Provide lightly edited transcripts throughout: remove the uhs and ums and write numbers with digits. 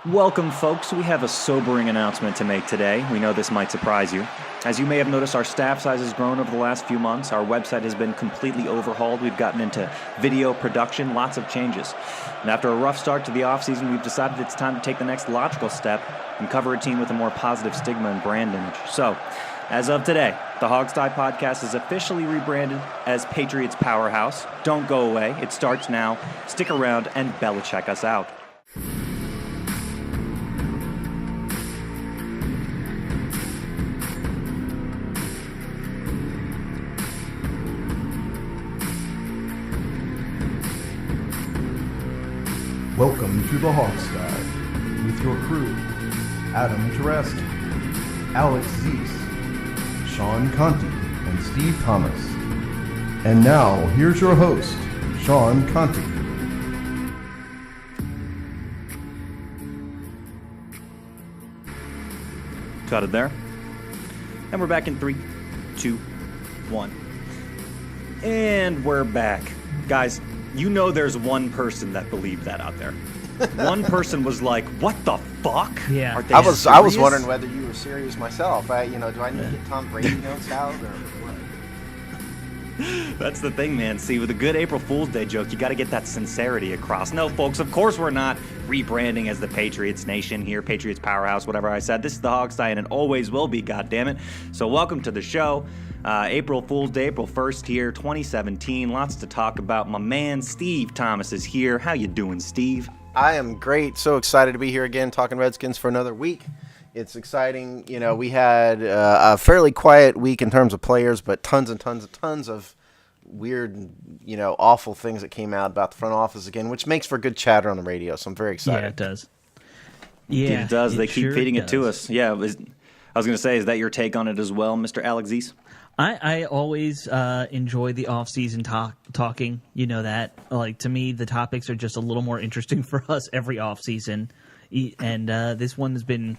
Welcome, folks. We have a sobering announcement to make today. We know this might surprise you. As you may have noticed, our staff size has grown over the last few months. Our website has been completely overhauled. We've gotten into video production, lots of changes. And after a rough start to the offseason, we've decided it's time to take the next logical step and cover a team with a more positive stigma and brand image. So, as of today, the Hogstye Podcast is officially rebranded as Patriots Powerhouse. Don't go away. It starts now. Stick around and Belichick us out. Welcome to the Hogstye with your crew, Adam Taraski, Alex Zeese, Sean Conti, and Steve Thomas. And now, here's your host, Sean Conti. Got it there. And we're back in 3, 2, 1. And we're back. Guys, you know there's one person that believed that out there. One person was like, what the fuck? Yeah. I was wondering whether you were serious myself. Do I need to get Tom Brady notes out or what? That's the thing, man. See, with a good April Fool's Day joke, you got to get that sincerity across. No, folks, of course we're not rebranding as the Patriots Nation here, Patriots Powerhouse, whatever I said. This is the Hogstye, and it always will be, goddammit. So welcome to the show. April Fool's Day, April 1st here, 2017. Lots to talk about. My man, Steve Thomas, is here. How you doing, Steve? I am great. So excited to be here again talking Redskins for another week. It's exciting. You know, we had a fairly quiet week in terms of players, but tons of weird, awful things that came out about the front office again, which makes for good chatter on the radio. So I'm very excited. Yeah, it does. Yeah, it does. They keep feeding it to us. Yeah, I was going to say, is that your take on it as well, Mr. Alex Zeese? I always enjoy the off-season talking. You know that. Like, to me, the topics are just a little more interesting for us every off-season. And this one has been,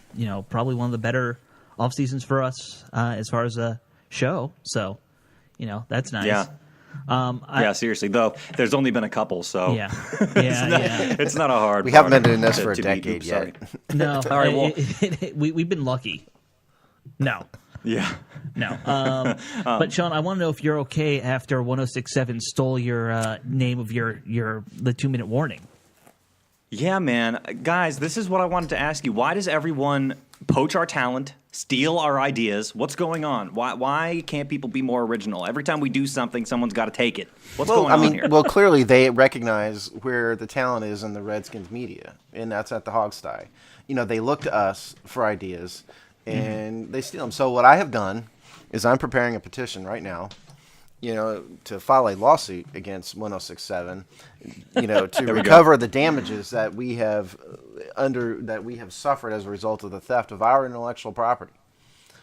probably one of the better off-seasons for us as far as a show. So, that's nice. Yeah. Yeah, seriously, though, there's only been a couple, so yeah, it's not a hard. We haven't been doing this for a decade yet. No, all right. Well, we've been lucky. No. Yeah. No. But Sean, I want to know if you're okay after 106.7 stole your name of the 2-minute warning. Yeah, man. Guys, this is what I wanted to ask you. Why does everyone poach our talent, steal our ideas? What's going on? Why can't people be more original? Every time we do something, someone's got to take it. What's going on here? Well, clearly they recognize where the talent is in the Redskins media, and that's at the Hogstye. They look to us for ideas, and they steal them. So what I have done is I'm preparing a petition right now, to file a lawsuit against 106.7, to recover the damages that we have suffered as a result of the theft of our intellectual property.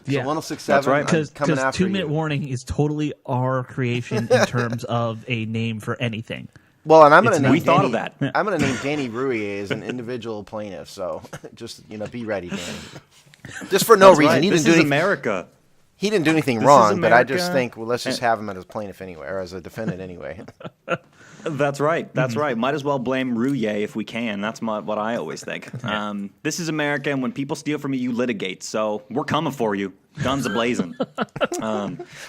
So 106.7, that's right. Because 2-minute warning is totally our creation in terms of a name for anything. Well, and I'm going to name we thought of that. I'm going to name Danny Rouillet as an individual plaintiff. So just be ready, Danny. Just for no reason. Right. He this didn't is do America. He didn't do anything wrong, but I just think, let's just have him as a plaintiff anyway, or as a defendant anyway. That's right. That's right. Might as well blame Rouillet if we can. That's what I always think. This is America, and when people steal from you, you litigate. So we're coming for you. Guns a-blazing.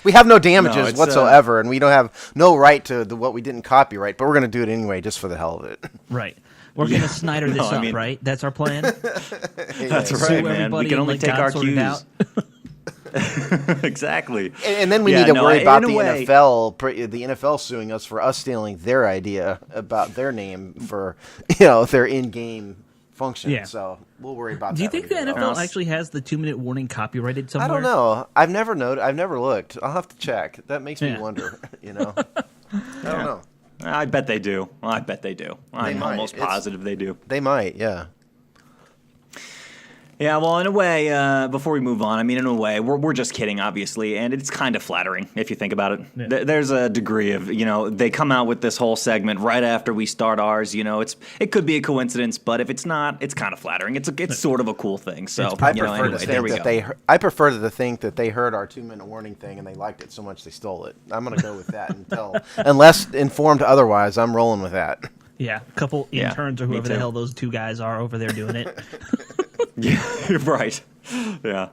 We have no damages whatsoever, and we don't have no right to what we didn't copyright, but we're going to do it anyway just for the hell of it. Right. We're going to Snyder this up, right? That's our plan? That's right, man. We can only take our cues. Exactly. And then we need to worry about the NFL suing us for us stealing their idea about their name for their in-game function. Yeah. So we'll worry about that. Do you think the NFL actually has the 2-minute warning copyrighted somewhere? I don't know. I've never looked. I'll have to check. That makes me wonder. I don't know. I bet they do. I'm almost positive they do. They might. Yeah. Yeah, well, in a way, before we move on, in a way, we're just kidding, obviously, and it's kind of flattering if you think about it. Yeah. There's a degree of, they come out with this whole segment right after we start ours. It could be a coincidence, but if it's not, it's kind of flattering. It's sort of a cool thing. So I prefer to think that they heard our 2-minute warning thing and they liked it so much they stole it. I'm going to go with that unless informed otherwise. I'm rolling with that. Yeah, a couple Yeah, interns or me whoever the too. hell those two guys are over there doing it. Yeah, right. Yeah.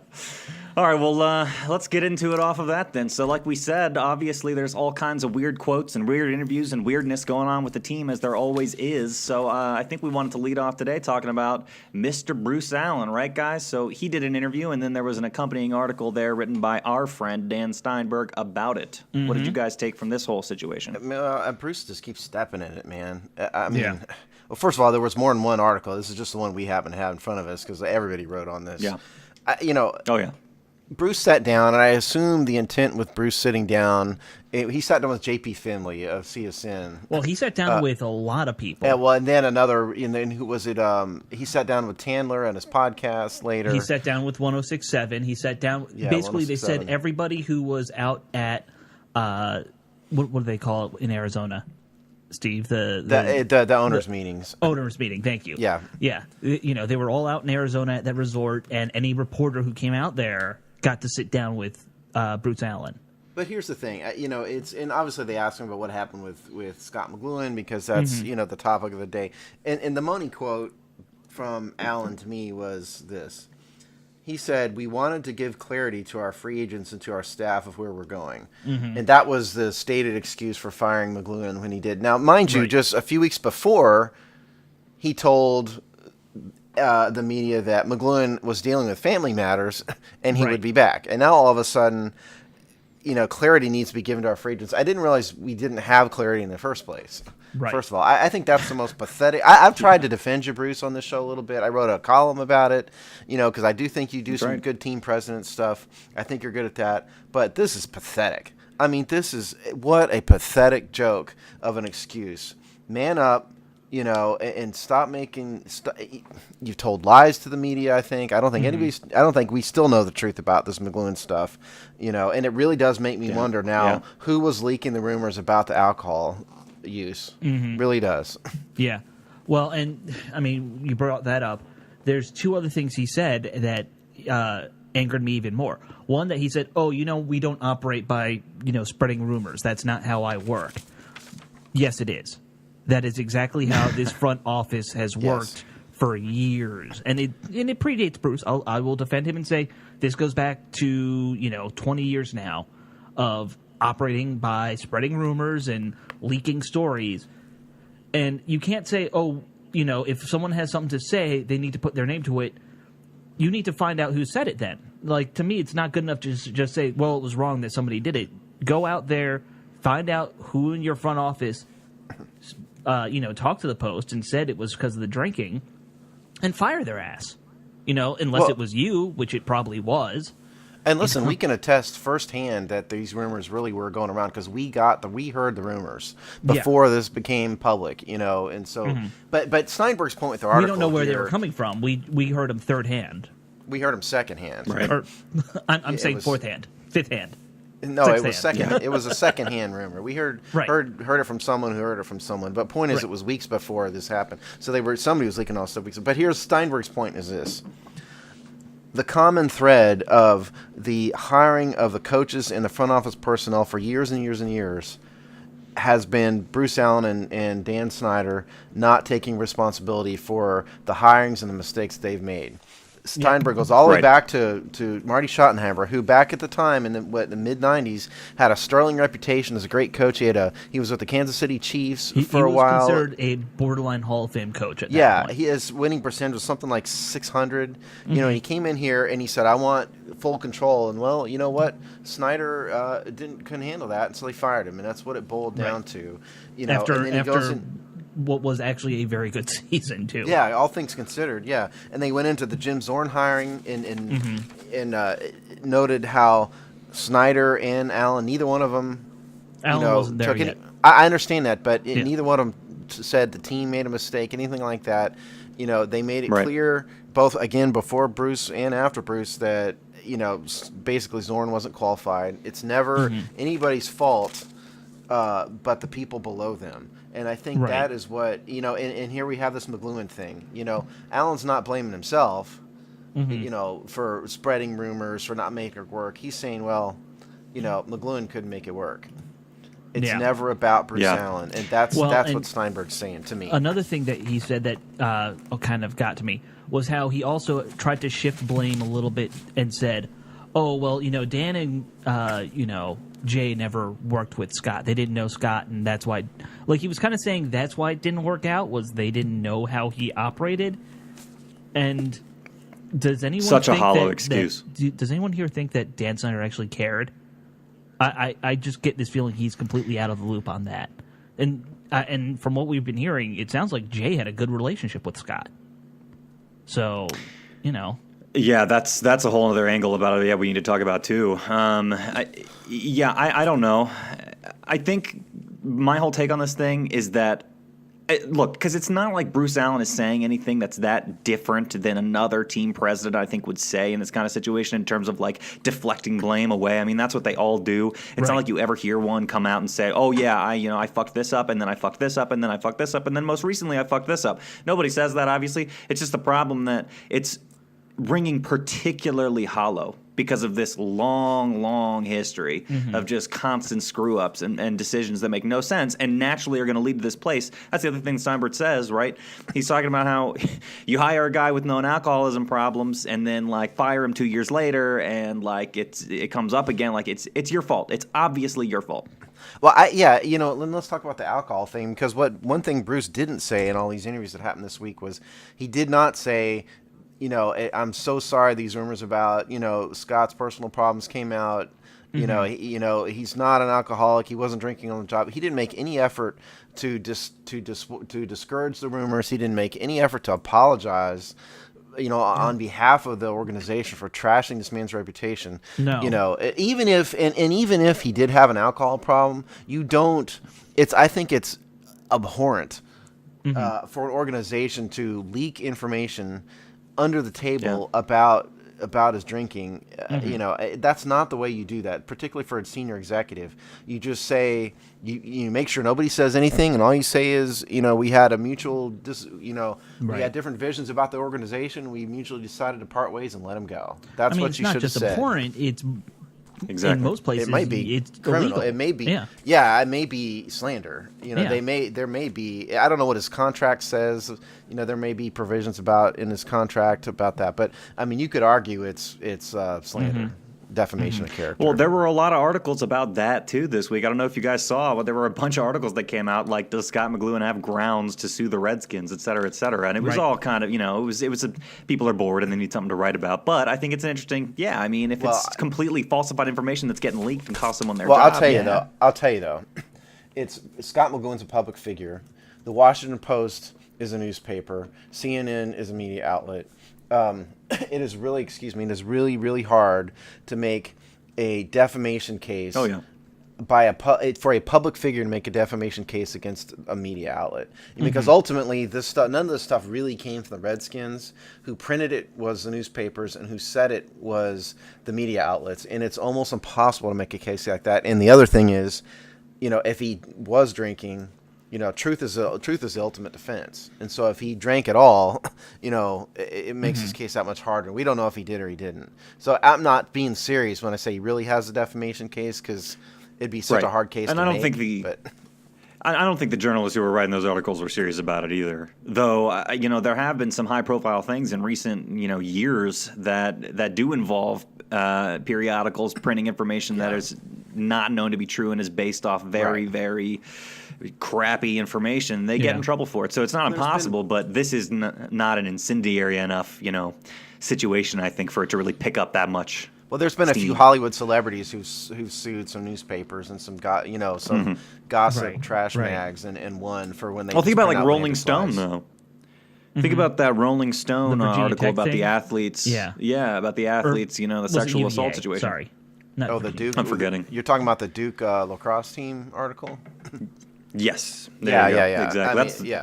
All right, well, let's get into it off of that then. So, like we said, obviously there's all kinds of weird quotes and weird interviews and weirdness going on with the team, as there always is. So, I think we wanted to lead off today talking about Mr. Bruce Allen, right, guys? So, he did an interview, and then there was an accompanying article there written by our friend Dan Steinberg about it. What did you guys take from this whole situation? Bruce just keeps stepping in it, man. I mean, Yeah. well, first of all, there was more than one article. This is just the one we happen to have in front of us because everybody wrote on this. Yeah. Oh, yeah. Bruce sat down, and I assume the intent with Bruce sitting down, he sat down with J.P. Finley of CSN. Well, he sat down with a lot of people. Yeah, well, and then and then who was it? He sat down with Tandler on his podcast later. He sat down with 106.7. He sat down. Yeah, Basically, they said 106.7. everybody who was out at what do they call it in Arizona, Steve? The owners' meetings. Owners meeting. Thank you. Yeah. Yeah. They were all out in Arizona at that resort, and any reporter who came out there got to sit down with Bruce Allen. But here's the thing, it's and obviously they asked him about what happened with Scott McLuhan because that's the topic of the day. And the money quote from Allen to me was this. He said, "We wanted to give clarity to our free agents and to our staff of where we're going," and that was the stated excuse for firing McLuhan when he did. Now, mind you, just a few weeks before, he told the media that McLuhan was dealing with family matters and he would be back. And now all of a sudden, clarity needs to be given to our free agents. I didn't realize we didn't have clarity in the first place. Right. First of all, I think that's the most pathetic. I've tried to defend you, Bruce, on this show a little bit. I wrote a column about it, because I do think you do some good team president stuff. I think you're good at that. But this is pathetic. I mean, what a pathetic joke of an excuse. Man up. And stop making. You've told lies to the media. I think. I don't think I don't think we still know the truth about this McLuhan stuff. And it really does make me wonder now who was leaking the rumors about the alcohol use. Really does. Yeah. Well, and I mean, you brought that up. There's two other things he said that angered me even more. One, that he said, "Oh, we don't operate by spreading rumors. That's not how I work." Yes, it is. That is exactly how this front office has worked for years, and it predates Bruce. I will defend him and say this goes back to 20 years now of operating by spreading rumors and leaking stories. And you can't say, if someone has something to say, they need to put their name to it. You need to find out who said it. Then, to me, it's not good enough to just say, well, it was wrong that somebody did it. Go out there, find out who in your front office talked to the Post and said it was because of the drinking, and fire their ass. Unless it was you, which it probably was. And listen, we can attest firsthand that these rumors really were going around because we heard the rumors before this became public, and so. But Steinberg's point with the article, we don't know where they were coming from. We heard them third hand. We heard them second hand. Right. Or, I'm saying fourth hand, fifth hand. No, Sixth it was hand. second. It was a second-hand rumor. We heard it from someone who heard it from someone. But point is, it was weeks before this happened. So somebody was leaking all stuff weeks. But here's Steinberg's point: is this the common thread of the hiring of the coaches and the front office personnel for years and years and years has been Bruce Allen and Dan Snyder not taking responsibility for the hirings and the mistakes they've made. Steinberg goes all the way back to Marty Schottenheimer, who back at the time in the mid-'90s had a sterling reputation as a great coach. He was with the Kansas City Chiefs for a while. He was considered a borderline Hall of Fame coach at that point. His winning percentage was something like 600. And he came in here and he said, "I want full control." And well, you know what? Snyder couldn't handle that, and so they fired him, and that's what it boiled down to. After and then he goes in, what was actually a very good season too. Yeah, all things considered, yeah. And they went into the Jim Zorn hiring and noted how Snyder and Allen, neither one of them, Allen wasn't there took yet. any. I understand that, but neither one of them said the team made a mistake, anything like that. They made it clear, both again before Bruce and after Bruce, that basically Zorn wasn't qualified. It's never anybody's fault, but the people below them. And I think that is what, and here we have this McLuhan thing. Allen's not blaming himself, for spreading rumors, for not making it work. He's saying, well, McLuhan couldn't make it work. It's Yeah. never about Bruce Yeah. Allen, and that's and what Steinberg's saying to me. Another thing that he said that kind of got to me was how he also tried to shift blame a little bit and said, "Oh well, Dan and Jay never worked with Scott. They didn't know Scott, and that's why." Like he was kind of saying that's why it didn't work out was they didn't know how he operated. And does anyone Such a think hollow that, excuse. does anyone here think that Dan Snyder actually cared? I just get this feeling he's completely out of the loop on that. And from what we've been hearing, it sounds like Jay had a good relationship with Scott. So, Yeah, that's a whole other angle about it. Yeah, we need to talk about too. I don't know. I think my whole take on this thing is that look, because it's not like Bruce Allen is saying anything that's that different than another team president, I think, would say in this kind of situation in terms of like deflecting blame away. I mean, that's what they all do. It's not like you ever hear one come out and say, "Oh yeah, I fucked this up, and then I fucked this up, and then I fucked this up, and then most recently I fucked this up." Nobody says that. Obviously, it's just the problem that it's ringing particularly hollow because of this long history of just constant screw-ups and decisions that make no sense and naturally are going to lead to this place. That's the other thing Steinberg says, right? He's talking about how you hire a guy with known alcoholism problems and then, like, fire him 2 years later and, like, it comes up again. Like, it's your fault. It's obviously your fault. Well, let's talk about the alcohol thing, because one thing Bruce didn't say in all these interviews that happened this week was he did not say, I'm so sorry these rumors about, Scott's personal problems came out. He's not an alcoholic. He wasn't drinking on the job. He didn't make any effort to discourage the rumors. He didn't make any effort to apologize, on behalf of the organization for trashing this man's reputation. No. Even if he did have an alcohol problem, I think it's abhorrent for an organization to leak information under the table about his drinking. That's not the way you do that, particularly for a senior executive. You just say, you make sure nobody says anything, and all you say is, we had a mutual, we had different visions about the organization. We mutually decided to part ways and let him go. That's what you should have said. It's not just abhorrent, it's Exactly. in most places it might be it's criminal. illegal. It may be. Yeah. It may be slander. There may be. I don't know what his contract says. There may be provisions in his contract about that. But I mean, you could argue it's slander, defamation of character. Well, there were a lot of articles about that too this week. I don't know if you guys saw, but there were a bunch of articles that came out like, does Scott McLuhan have grounds to sue the Redskins, et cetera, et cetera. And it was all kind of, it was people are bored and they need something to write about. But I think it's an interesting, if it's completely falsified information that's getting leaked and cost someone their job. I'll tell you though, it's Scott McLuhan's a public figure. The Washington Post is a newspaper. CNN is a media outlet. It is really, it is really, really hard to make a defamation case. Oh, yeah. For a public figure to make a defamation case against a media outlet, because ultimately none of this stuff really came from the Redskins. Who printed it was the newspapers, and who said it was the media outlets. And it's almost impossible to make a case like that. And the other thing is, if he was drinking, truth is the ultimate defense. And so if he drank at all, it makes his case that much harder. We don't know if he did or he didn't. So I'm not being serious when I say he really has a defamation case, because it'd be such a hard case to make. I don't think the journalists who were writing those articles were serious about it either. Though, there have been some high-profile things in recent, years that do involve periodicals printing information that is not known to be true and is based off very crappy information. They get in trouble for it. So it's not impossible, but this is not an incendiary enough, situation, I think, for it to really pick up that much. Well, there's been a few Hollywood celebrities who've sued some newspapers and some gossip trash mags and won for when they. Well, think about like Rolling Stone though. Think about that Rolling Stone article about the athletes. Yeah, about the athletes. The sexual assault situation. Sorry. The Duke. I'm forgetting. You're talking about the Duke lacrosse team article. Yes. Yeah. Exactly.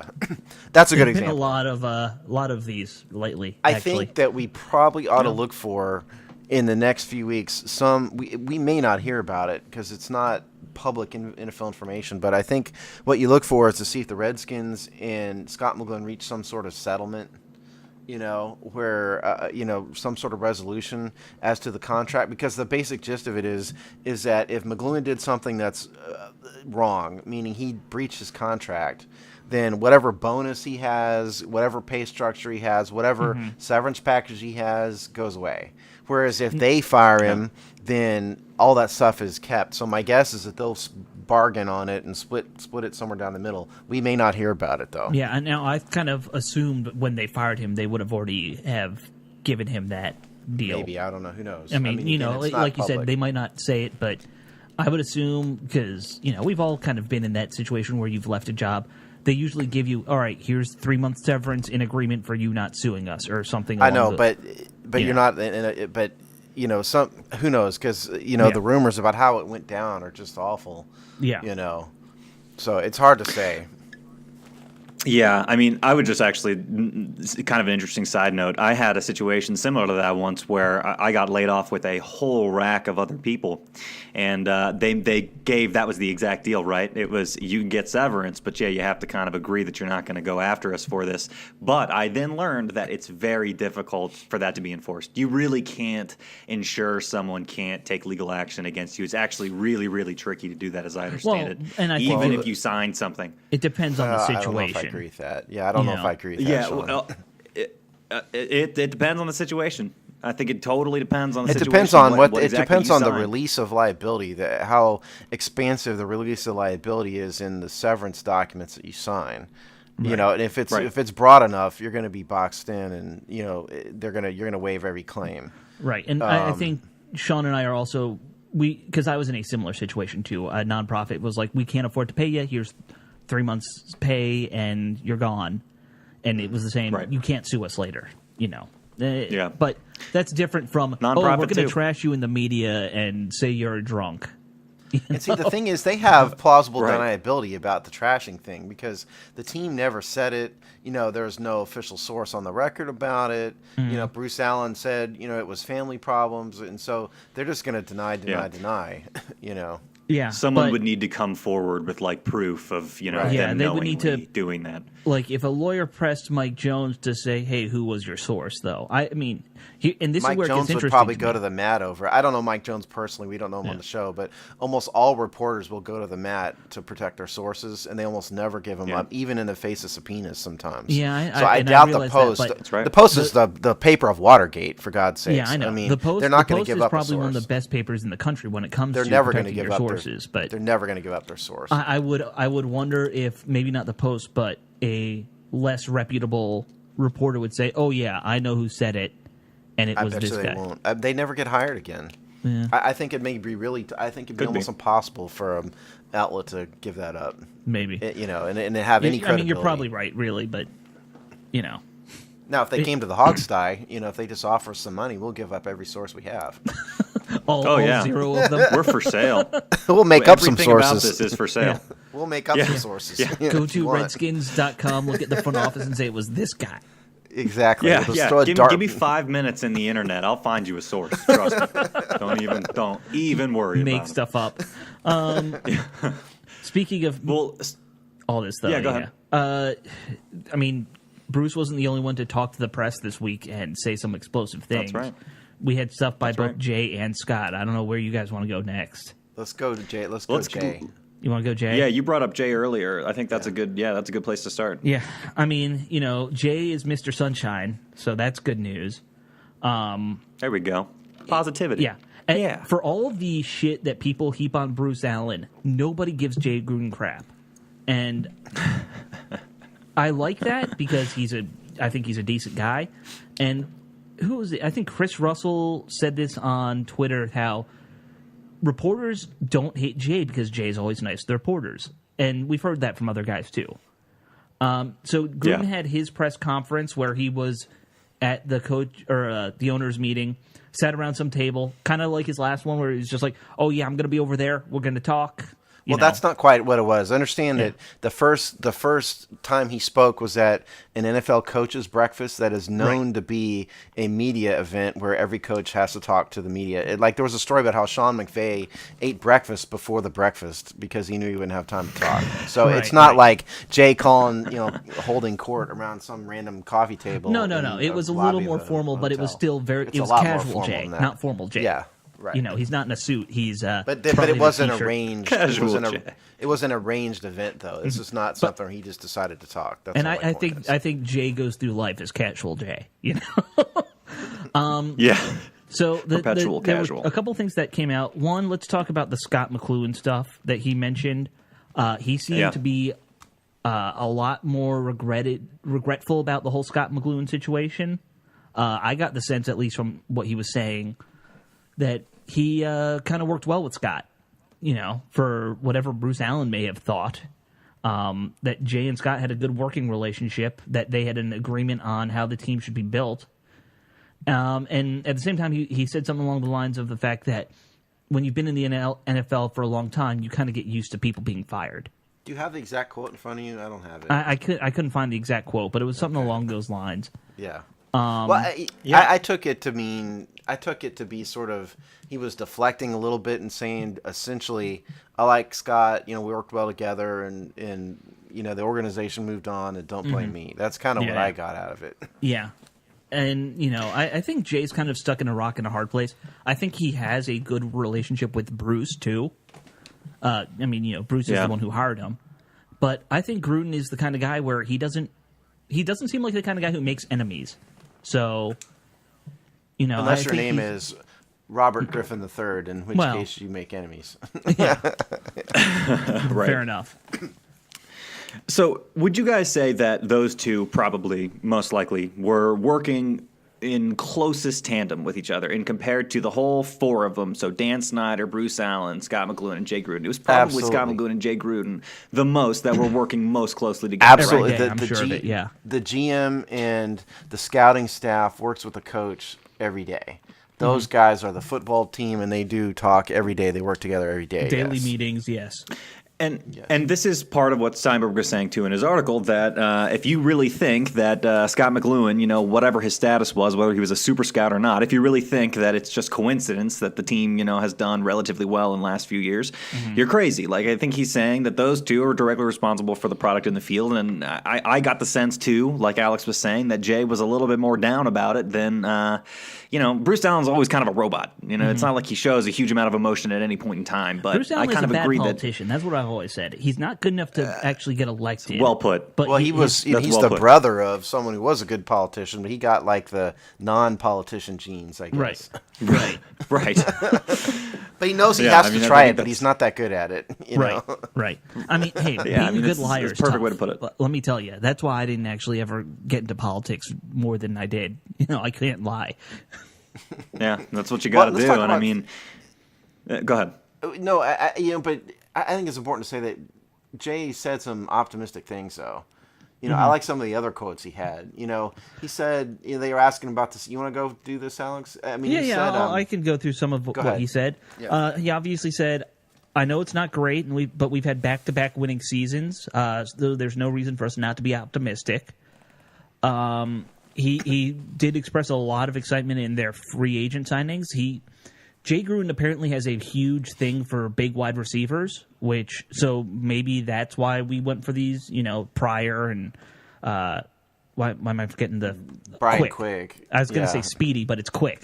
That's a good There's been example. a lot of these lately. I think that we probably ought to look for, in the next few weeks, we may not hear about it because it's not public NFL information, but I think what you look for is to see if the Redskins and Scott McGlynn reach some sort of settlement, where some sort of resolution as to the contract, because the basic gist of it is that if McGloin did something that's wrong, meaning he breached his contract, then whatever bonus he has, whatever pay structure he has, whatever severance package he has goes away. Whereas if they fire him, then all that stuff is kept. So my guess is that they'll bargain on it and split it somewhere down the middle. We may not hear about it though. Yeah, and now I kind of assumed when they fired him, they would have already have given him that deal. Maybe, I don't know. Who knows? I mean, again, like you said, public. they might not say it, but I would assume, because we've all kind of been in that situation where you've left a job. They usually give you, all right, here's 3 months severance in agreement for you not suing us or something. I know, but you're not. But some who knows? Because the rumors about how it went down are just awful. Yeah. So it's hard to say. Yeah, I mean, I would just actually, kind of an interesting side note, I had a situation similar to that once where I got laid off with a whole rack of other people, and they gave, that was the exact deal, right? It was, you can get severance, but yeah, you have to kind of agree that you're not going to go after us for this. But I then learned that it's very difficult for that to be enforced. You really can't ensure someone can't take legal action against you. It's actually really, really tricky to do that, as I understand it, and I even think if you sign something. it depends on the I don't know if I situation. agree with that. Yeah, I don't know if I agree with that. Yeah, Sean. well, it depends on the situation. I think it totally depends on the It situation. depends on what exactly it depends you on the sign. release of liability, how expansive the release of liability is in the severance documents that you sign. And if it's broad enough, you're going to be boxed in, and you're going to waive every claim. Right, and I think Sean and I are also, because I was in a similar situation too. A nonprofit was like, we can't afford to pay you. Here's 3 months pay, and you're gone. And it was the same. Right. You can't sue us later. Yeah. But that's different from, Nonprofit we're going to too. trash you in the media and say you're a drunk. And see, the thing is, they have plausible Right. deniability about the trashing thing because the team never said it. There's no official source on the record about it. Bruce Allen said, it was family problems, and so they're just going to deny. Yeah, Someone but, would need to come forward with proof of Right. Yeah, them they would need to- doing that. like, if a lawyer pressed Mike Jones to say, hey, who was your source, though? I mean, and this Mike is where it Jones gets would interesting. probably to go me. to the mat over it. I don't know Mike Jones personally. We don't know him on the show, but almost all reporters will go to the mat to protect their sources, and they almost never give them up, even in the face of subpoenas sometimes. Yeah, so I and I doubt the realize that, Post. but- That's right. The Post is the paper of Watergate, for God's sake. Yeah, I know. I mean, the Post, they're not the going Post to give is up a probably source. one of the best papers in the country when it comes They're to never going to protecting give your up sources. their. But They're never going to give up their source. I would wonder if maybe not the Post, but a less reputable reporter would say, "Oh yeah, I know who said it, and it I was bet this you they guy." won't. They never get hired again. Yeah. I think it may be really. I think it'd be Could be. almost impossible for an outlet to give that up. Maybe. And have any credibility. I mean, you're probably right, really, but Now, if they came to the Hogsty, if they just offer us some money, we'll give up every source we have. all yeah. 0 of them. We're for sale. We'll make up some Everything about sources. this is for sale. We'll make up Yeah. some sources. Yeah. If Go you to want. redskins.com, look at the front office, and say it was this guy. Exactly. Yeah, We'll just yeah. throw a Give dart. me 5 minutes in the internet. I'll find you a source. Trust me. Don't even worry Make about it. stuff up. Speaking of Well, all this, though, Yeah, go ahead. I mean, Bruce wasn't the only one to talk to the press this week and say some explosive things. That's right. We had stuff by That's both right. Jay and Scott. I don't know where you guys want to go next. Let's go to Jay. Let's go Let's Jay. You want to go, Jay? yeah, you brought up Jay earlier. I think that's a good place to start. Yeah. I mean, Jay is Mr. Sunshine, so that's good news. There we go. Positivity. Yeah. And Yeah. for all of the shit that people heap on Bruce Allen, nobody gives Jay Gruden crap. And I like that because I think he's a decent guy. And who was it? I think Chris Russell said this on Twitter, how reporters don't hate Jay because Jay's always nice to the reporters. And we've heard that from other guys too. So Gruden had his press conference where he was at the coach or the owners meeting, sat around some table, kind of like his last one where he was just like, "Oh yeah, I'm going to be over there. We're going to talk." You know? That's not quite what it was. I understand that the first time he spoke was at an NFL coaches breakfast that is known to be a media event where every coach has to talk to the media. Like there was a story about how Sean McVay ate breakfast before the breakfast because he knew he wouldn't have time to talk. So it's not like Jay calling, holding court around some random coffee table. No. It was a little more formal, but it was still it was casual Jay, not formal Jay. Yeah. Right. He's not in a suit. He's but it wasn't arranged. Casual it was an arranged event, though. This is not something where he just decided to talk. That's I think Jay goes through life as casual Jay. Yeah. So Perpetual casual. There were a couple things that came out. One, let's talk about the Scott McCloughan stuff that he mentioned. He seemed to be a lot more regretful about the whole Scott McCloughan situation. I got the sense, at least from what he was saying, that he kind of worked well with Scott, for whatever Bruce Allen may have thought, that Jay and Scott had a good working relationship, that they had an agreement on how the team should be built. And at the same time, he said something along the lines of the fact that when you've been in the NFL for a long time, you kind of get used to people being fired. Do you have the exact quote in front of you? I don't have it. I couldn't find the exact quote, but it was something along those lines. Yeah. I took it to mean. I took it to be sort of he was deflecting a little bit and saying essentially, I like Scott. We worked well together, and the organization moved on, and don't blame me. That's kind of what I got out of it. Yeah. And, I think Jay's kind of stuck in a rock and a hard place. I think he has a good relationship with Bruce, too. Bruce is the one who hired him. But I think Gruden is the kind of guy where he doesn't seem like the kind of guy who makes enemies. So, unless your name is Robert Griffin III, in which case you make enemies. Yeah. Right. Fair enough. So, would you guys say that those two probably, most likely, were working in closest tandem with each other, and compared to the whole four of them? So, Dan Snyder, Bruce Allen, Scott McCloughan, and Jay Gruden. It was probably Scott McCloughan and Jay Gruden the most that were working most closely together. Absolutely, I'm sure of it. Yeah, the GM and the scouting staff works with the coach every day. Those guys are the football team, and they do talk every day. They work together every day. Daily meetings, yes. And this is part of what Steinberg was saying, too, in his article, that if you really think that Scott McCloughan, whatever his status was, whether he was a super scout or not, if you really think that it's just coincidence that the team, has done relatively well in the last few years, you're crazy. Like, I think he's saying that those two are directly responsible for the product in the field. And I got the sense, too, like Alex was saying, that Jay was a little bit more down about it than, Bruce Allen's always kind of a robot. It's not like he shows a huge amount of emotion at any point in time. But Bruce Allen I kind is of a bad agree politician. That's what I've always said. He's not good enough to actually get elected. Well put. But he's the brother of someone who was a good politician, but he got like the non-politician genes, I guess. Right. But he knows he has to try it, but he's not that good at it. Right. I mean, hey, being a good liar is a perfect tough. way to put it. Let me tell you, that's why I didn't actually ever get into politics more than I did. I can't lie. Yeah, that's what you got to do. And I mean, go ahead. No, but I think it's important to say that Jay said some optimistic things, though. I like some of the other quotes he had. He said they were asking about this. You want to go do this, Alex? I mean, he said, I can go through some of what he said. Yeah. He obviously said, I know it's not great, but we've had back-to-back winning seasons. So there's no reason for us not to be optimistic. He did express a lot of excitement in their free agent signings. Jay Gruden apparently has a huge thing for big wide receivers, so maybe that's why we went for these, Pryor and why am I forgetting the Brian Quick? I was going to say Speedy, but it's Quick.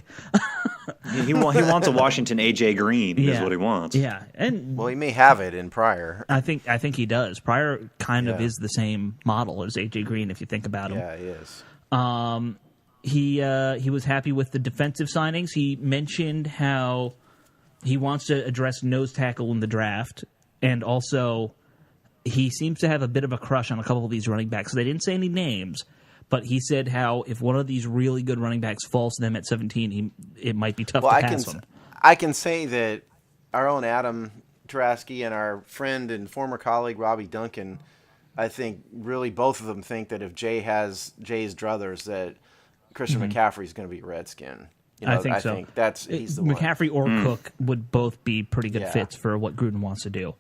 He wants a Washington AJ Green is what he wants. Yeah, and he may have it in Pryor. I think he does. Pryor kind of is the same model as AJ Green if you think about him. Yeah, he is. He was happy with the defensive signings. He mentioned how he wants to address nose tackle in the draft, and also he seems to have a bit of a crush on a couple of these running backs. So they didn't say any names, but he said how if one of these really good running backs falls to them at 17, it might be tough to pass him. I can say that our own Adam Tarasky and our friend and former colleague Robbie Duncan, I think really both of them think that if Jay has Jay's druthers, that Christian McCaffrey is going to be a Redskin. I think so. I think he's the McCaffrey one. or Cook would both be pretty good fits for what Gruden wants to do.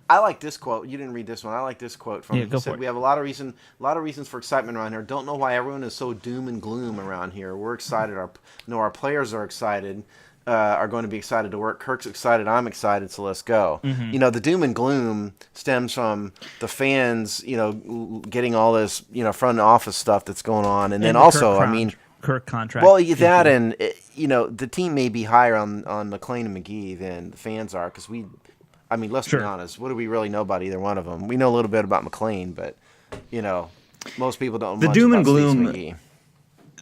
I like this quote. You didn't read this one. I like this quote from him. Go He for said, it. "We have a lot of reasons for excitement around here. Don't know why everyone is so doom and gloom around here. We're excited. Our players are excited. Are going to be excited to work. Kirk's excited. I'm excited. So let's go. Mm-hmm. The doom and gloom stems from the fans, getting all this, front office stuff that's going on, and then the also, Kirk contract. well, that and the team may be higher on McLean and McGee than the fans are because let's be honest. What do we really know about either one of them? We know a little bit about McLean, but most people don't. The much doom about and gloom. Steve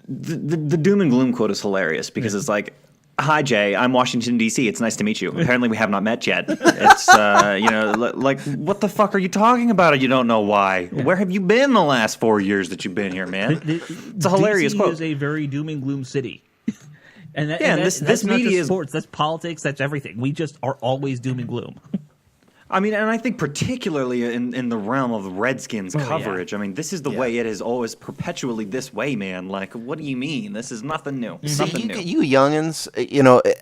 McGee. The doom and gloom quote is hilarious because it's like, "Hi Jay, I'm Washington D.C. It's nice to meet you. Apparently we have not met yet. It's like what the fuck are you talking about? You don't know why. Where have you been the last 4 years that you've been here, man?" It's a hilarious DC quote. is a very doom and gloom city. And this that's not media just is sports. That's politics. That's everything. We just are always doom and gloom. I mean, and I think particularly in the realm of the Redskins yeah. coverage, I mean, this is the way it is always perpetually this way, man. Like, what do you mean? This is nothing new. Nothing new. You youngins,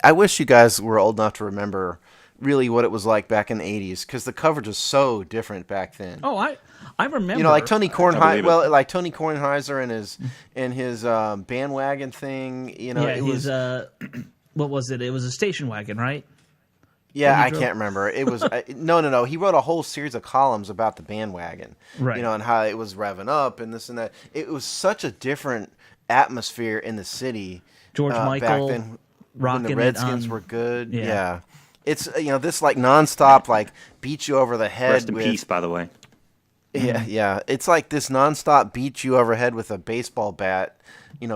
I wish you guys were old enough to remember really what it was like back in the 80s because the coverage was so different back then. Oh, I remember. Like Tony believe Kornheiser. it. Well, like Tony Kornheiser and his bandwagon thing. It was. What was it? It was a station wagon, right? Yeah, I drove? can't remember. It was no. He wrote a whole series of columns about the bandwagon, Right? And how it was revving up and this and that. It was such a different atmosphere in the city. George Michael back then when rocking the it Redskins on- were good. Yeah. Yeah, it's this like nonstop like beat you over the head. Rest in with, peace, by the way. Yeah. It's like this nonstop beat you over head with a baseball bat.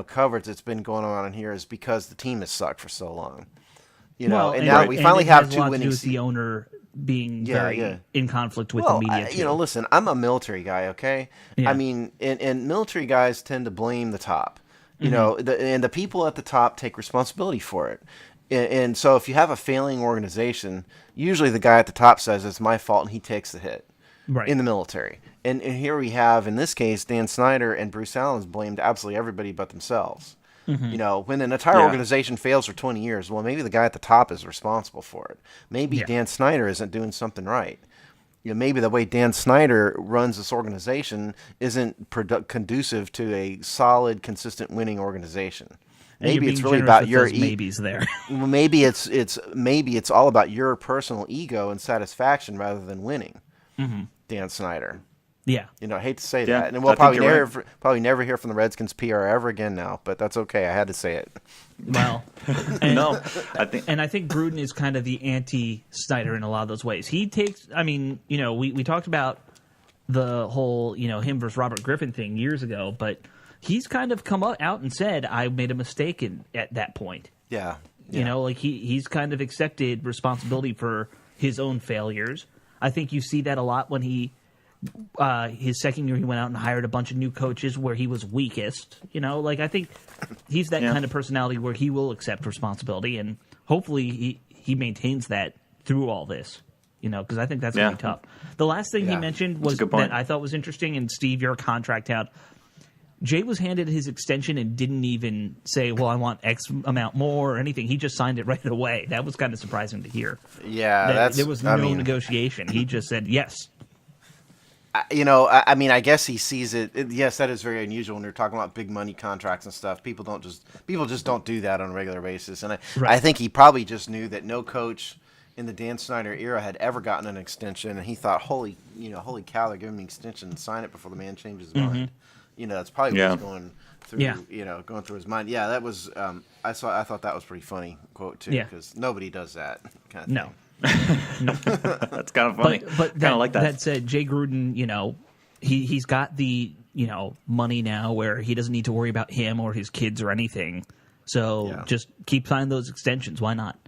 Coverage that's been going on in here is because the team has sucked for so long. And now we finally have two winning seasons. The owner being very in conflict with well, the media. Too. Listen, I'm a military guy, okay? Yeah. I mean, and military guys tend to blame the top. And the people at the top take responsibility for it. And so if you have a failing organization, usually the guy at the top says it's my fault and he takes the hit. Right. In the military. And here we have, in this case, Dan Snyder and Bruce Allen's blamed absolutely everybody but themselves. When an entire organization fails for 20 years, well, maybe the guy at the top is responsible for it. Maybe Dan Snyder isn't doing something right. Maybe the way Dan Snyder runs this organization isn't conducive to a solid, consistent winning organization. Maybe it's really about your maybes there. maybe it's all about your personal ego and satisfaction rather than winning. Dan Snyder. Yeah. I hate to say Yeah, that. And we'll I think you're probably never hear from the Redskins PR ever again now, but that's okay. I had to say it. Well, No, I think Gruden is kind of the anti-Snyder in a lot of those ways. He takes, we talked about the whole, him versus Robert Griffin thing years ago, but he's kind of come out and said, I made a mistake at that point. Yeah. He's kind of accepted responsibility for his own failures. I think you see that a lot when his second year he went out and hired a bunch of new coaches where he was weakest. I think he's that kind of personality where he will accept responsibility, and hopefully he maintains that through all this. Because I think that's going to be tough. The last thing he mentioned was that I thought was interesting, and Steve, you're a contract out. Jay was handed his extension and didn't even say, well, I want X amount more or anything. He just signed it right away. That was kind of surprising to hear. Yeah, there was no negotiation. He just said yes. I guess he sees it. Yes, that is very unusual when you're talking about big money contracts and stuff. People just don't do that on a regular basis. And I think he probably just knew that no coach in the Dan Snyder era had ever gotten an extension, and he thought, holy cow, they're giving me an extension, sign it before the man changes his mind. That's probably what was going through. Going through his mind. Yeah, that was. I thought that was pretty funny quote too, because nobody does that kind of thing. No. That's kind of funny. But kind of like that. That said, Jay Gruden, he's got the money now where he doesn't need to worry about him or his kids or anything. So just keep signing those extensions. Why not?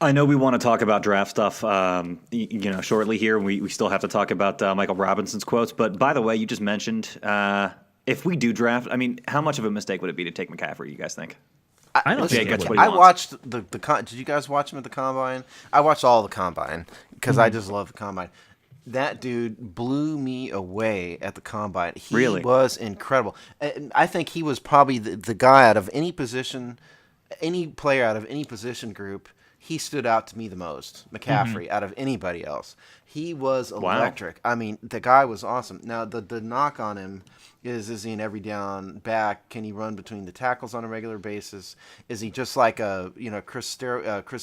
I know we want to talk about draft stuff, shortly here. We still have to talk about Michael Robinson's quotes. But by the way, you just mentioned if we do draft, how much of a mistake would it be to take McCaffrey? You guys think? I don't think that's what he I wants. watched the did you guys watch him at the Combine? I watched all the Combine because I just love the Combine. That dude blew me away at the Combine. He Really? was incredible. And I think he was probably the guy out of any position, any player out of any position group. he stood out to me the most, McCaffrey, out of anybody else. He was electric. I mean, the guy was awesome. Now, the knock on him is he an every down back? Can he run between the tackles on a regular basis? Is he just like a Chris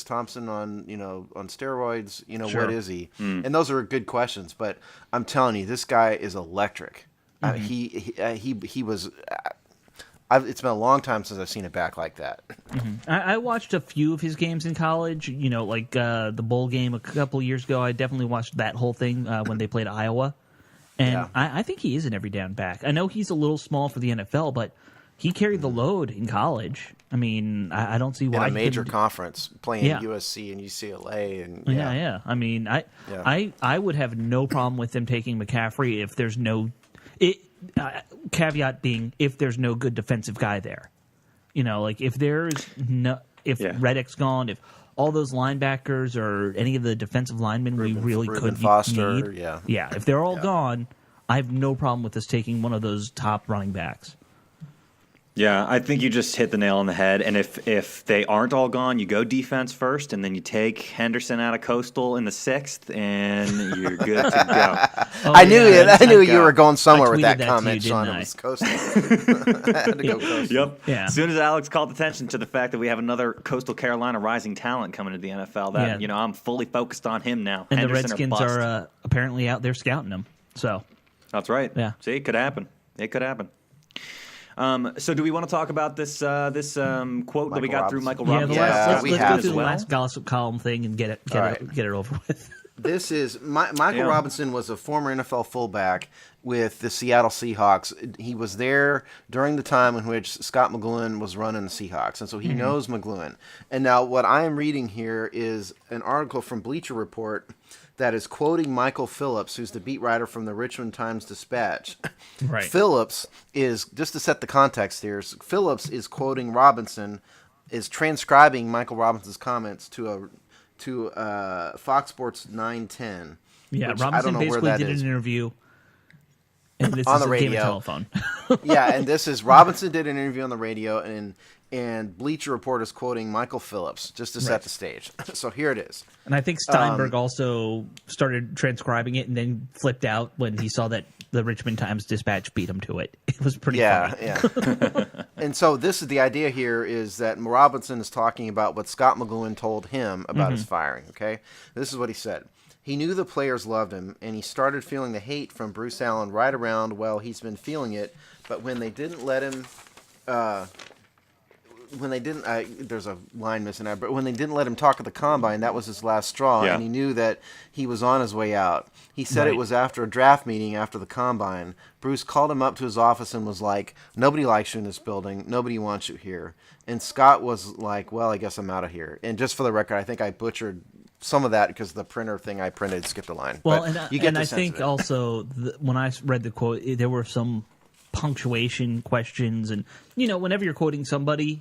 Thompson on on steroids? Sure. What is he? And those are good questions. But I'm telling you, this guy is electric. He was. It's been a long time since I've seen a back like that. I watched a few of his games in college. Like the bowl game a couple years ago. I definitely watched that whole thing when they played Iowa. And I think he is an every down back. I know he's a little small for the NFL, but he carried the load in college. I mean, I don't see why in a major conference playing USC and UCLA and yeah. I mean, I would have no problem with them taking McCaffrey if there's no caveat being if there's no good defensive guy there. Like if Reddick's gone, if all those linebackers or any of the defensive linemen we really could Foster, need. Yeah, if they're all gone, I have no problem with us taking one of those top running backs. Yeah, I think you just hit the nail on the head. And if they aren't all gone, you go defense first, and then you take Henderson out of Coastal in the 6th, and you're good to go. I knew you were going somewhere with that comment, Sean. It was Coastal. I had to go Coastal. Yep. Yeah. As soon as Alex called attention to the fact that we have another Coastal Carolina rising talent coming to the NFL, I'm fully focused on him now. And Henderson the Redskins are apparently out there scouting him. So that's right. Yeah. See, it could happen. So do we want to talk about this quote that we got through Michael Robinson? Let's go through the last gossip column thing and get it over with. This is Michael Robinson was a former NFL fullback with the Seattle Seahawks. He was there during the time in which Scott McGloin was running the Seahawks, and so he knows McGloin. And now what I am reading here is an article from Bleacher Report that is quoting Michael Phillips, who's the beat writer from the Richmond Times-Dispatch. Right. Phillips is, just to set the context here, Phillips is quoting Robinson, is transcribing Michael Robinson's comments to Fox Sports 910. Yeah, Robinson basically did an interview. And this on is the a game radio. of telephone. Yeah, and this is Robinson did an interview on the radio, and Bleacher Report is quoting Michael Phillips just to set the stage. So here it is. And I think Steinberg also started transcribing it and then flipped out when he saw that the Richmond Times-Dispatch beat him to it. It was pretty funny. Yeah. And so this is the idea here is that Robinson is talking about what Scott McGloin told him about his firing, okay? This is what he said. He knew the players loved him, and he started feeling the hate from Bruce Allen right around, well, he's been feeling it, but when they didn't let him there's a line missing there, but when they didn't let him talk at the combine, that was his last straw, and he knew that he was on his way out. He said it was after a draft meeting after the combine. Bruce called him up to his office and was like, nobody likes you in this building. Nobody wants you here. And Scott was like, well, I guess I'm out of here. And just for the record, I think I butchered some of that because the printer thing I printed skipped a line. Well, but you get I think also when I read the quote, there were some punctuation questions, and whenever you're quoting somebody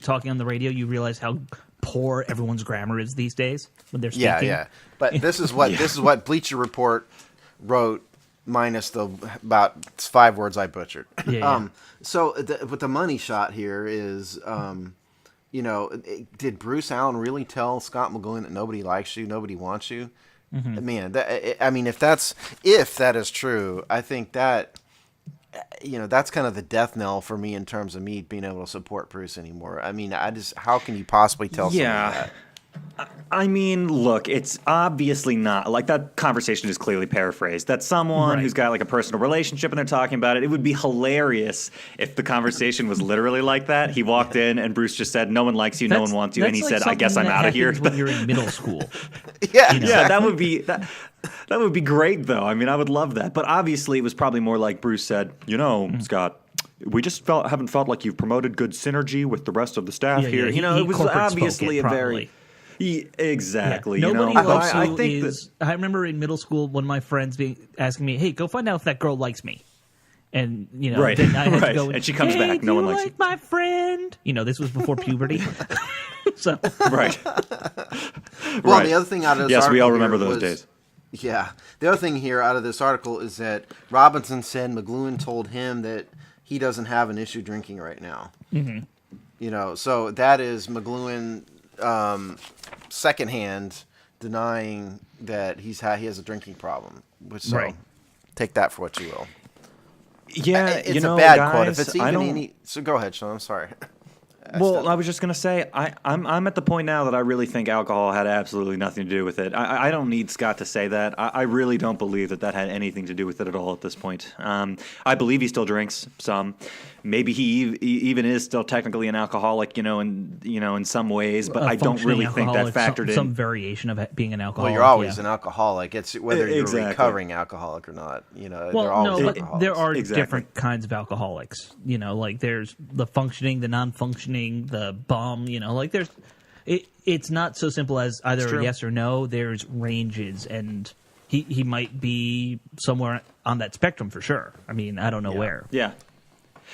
talking on the radio, you realize how poor everyone's grammar is these days when they're speaking. Yeah. But this is what Bleacher Report wrote minus the about 5 words I butchered. So but the money shot here is did Bruce Allen really tell Scott McGloin that nobody likes you, nobody wants you? Man, if that is true, I think that that's kind of the death knell for me in terms of me being able to support Bruce anymore. I mean, how can you possibly tell someone that? I mean, look, it's obviously not like that conversation is clearly paraphrased. That's someone who's got like a personal relationship and they're talking about it. It would be hilarious if the conversation was literally like that. He walked in and Bruce just said, "No one likes you, no one wants you," and he said, "I guess I'm out of here." When you're in middle school, yeah, that would be that would be great, though. I mean, I would love that. But obviously, it was probably more like Bruce said, Scott, we just haven't felt like you've promoted good synergy with the rest of the staff here. It was obviously a very. Exactly. Nobody loves you. I remember in middle school one of my friends asking me, "Hey, go find out if that girl likes me." And then I had to go and she comes back. No one likes you. My friend. This was before puberty. So right. Well, the other thing out of this article, we all remember those days. Yeah, the other thing here out of this article is that Robinson said McGloin told him that he doesn't have an issue drinking right now. So that is McGloin secondhand denying that he has a drinking problem. So Right. take that for what you will. Yeah, It's a bad guys, quote. If it's I even don't. any, so go ahead, Sean. I'm sorry. Well, I was just gonna say I'm at the point now that I really think alcohol had absolutely nothing to do with it. I don't need Scott to say that. I really don't believe that had anything to do with it at all at this point. I believe he still drinks some. Maybe he even is still technically an alcoholic, in some ways. But I don't really think that factored in. Some variation of it being an alcoholic. Well, you're always yeah. an alcoholic. It's whether you're Exactly. a recovering alcoholic or not. They're Well, always no, but alcoholics. there are Exactly. different kinds of alcoholics. Like there's the functioning, the non-functioning, the bum. There's. It's not so simple as either a yes or no. There's ranges, and he might be somewhere on that spectrum for sure. I mean, I don't know where. Yeah.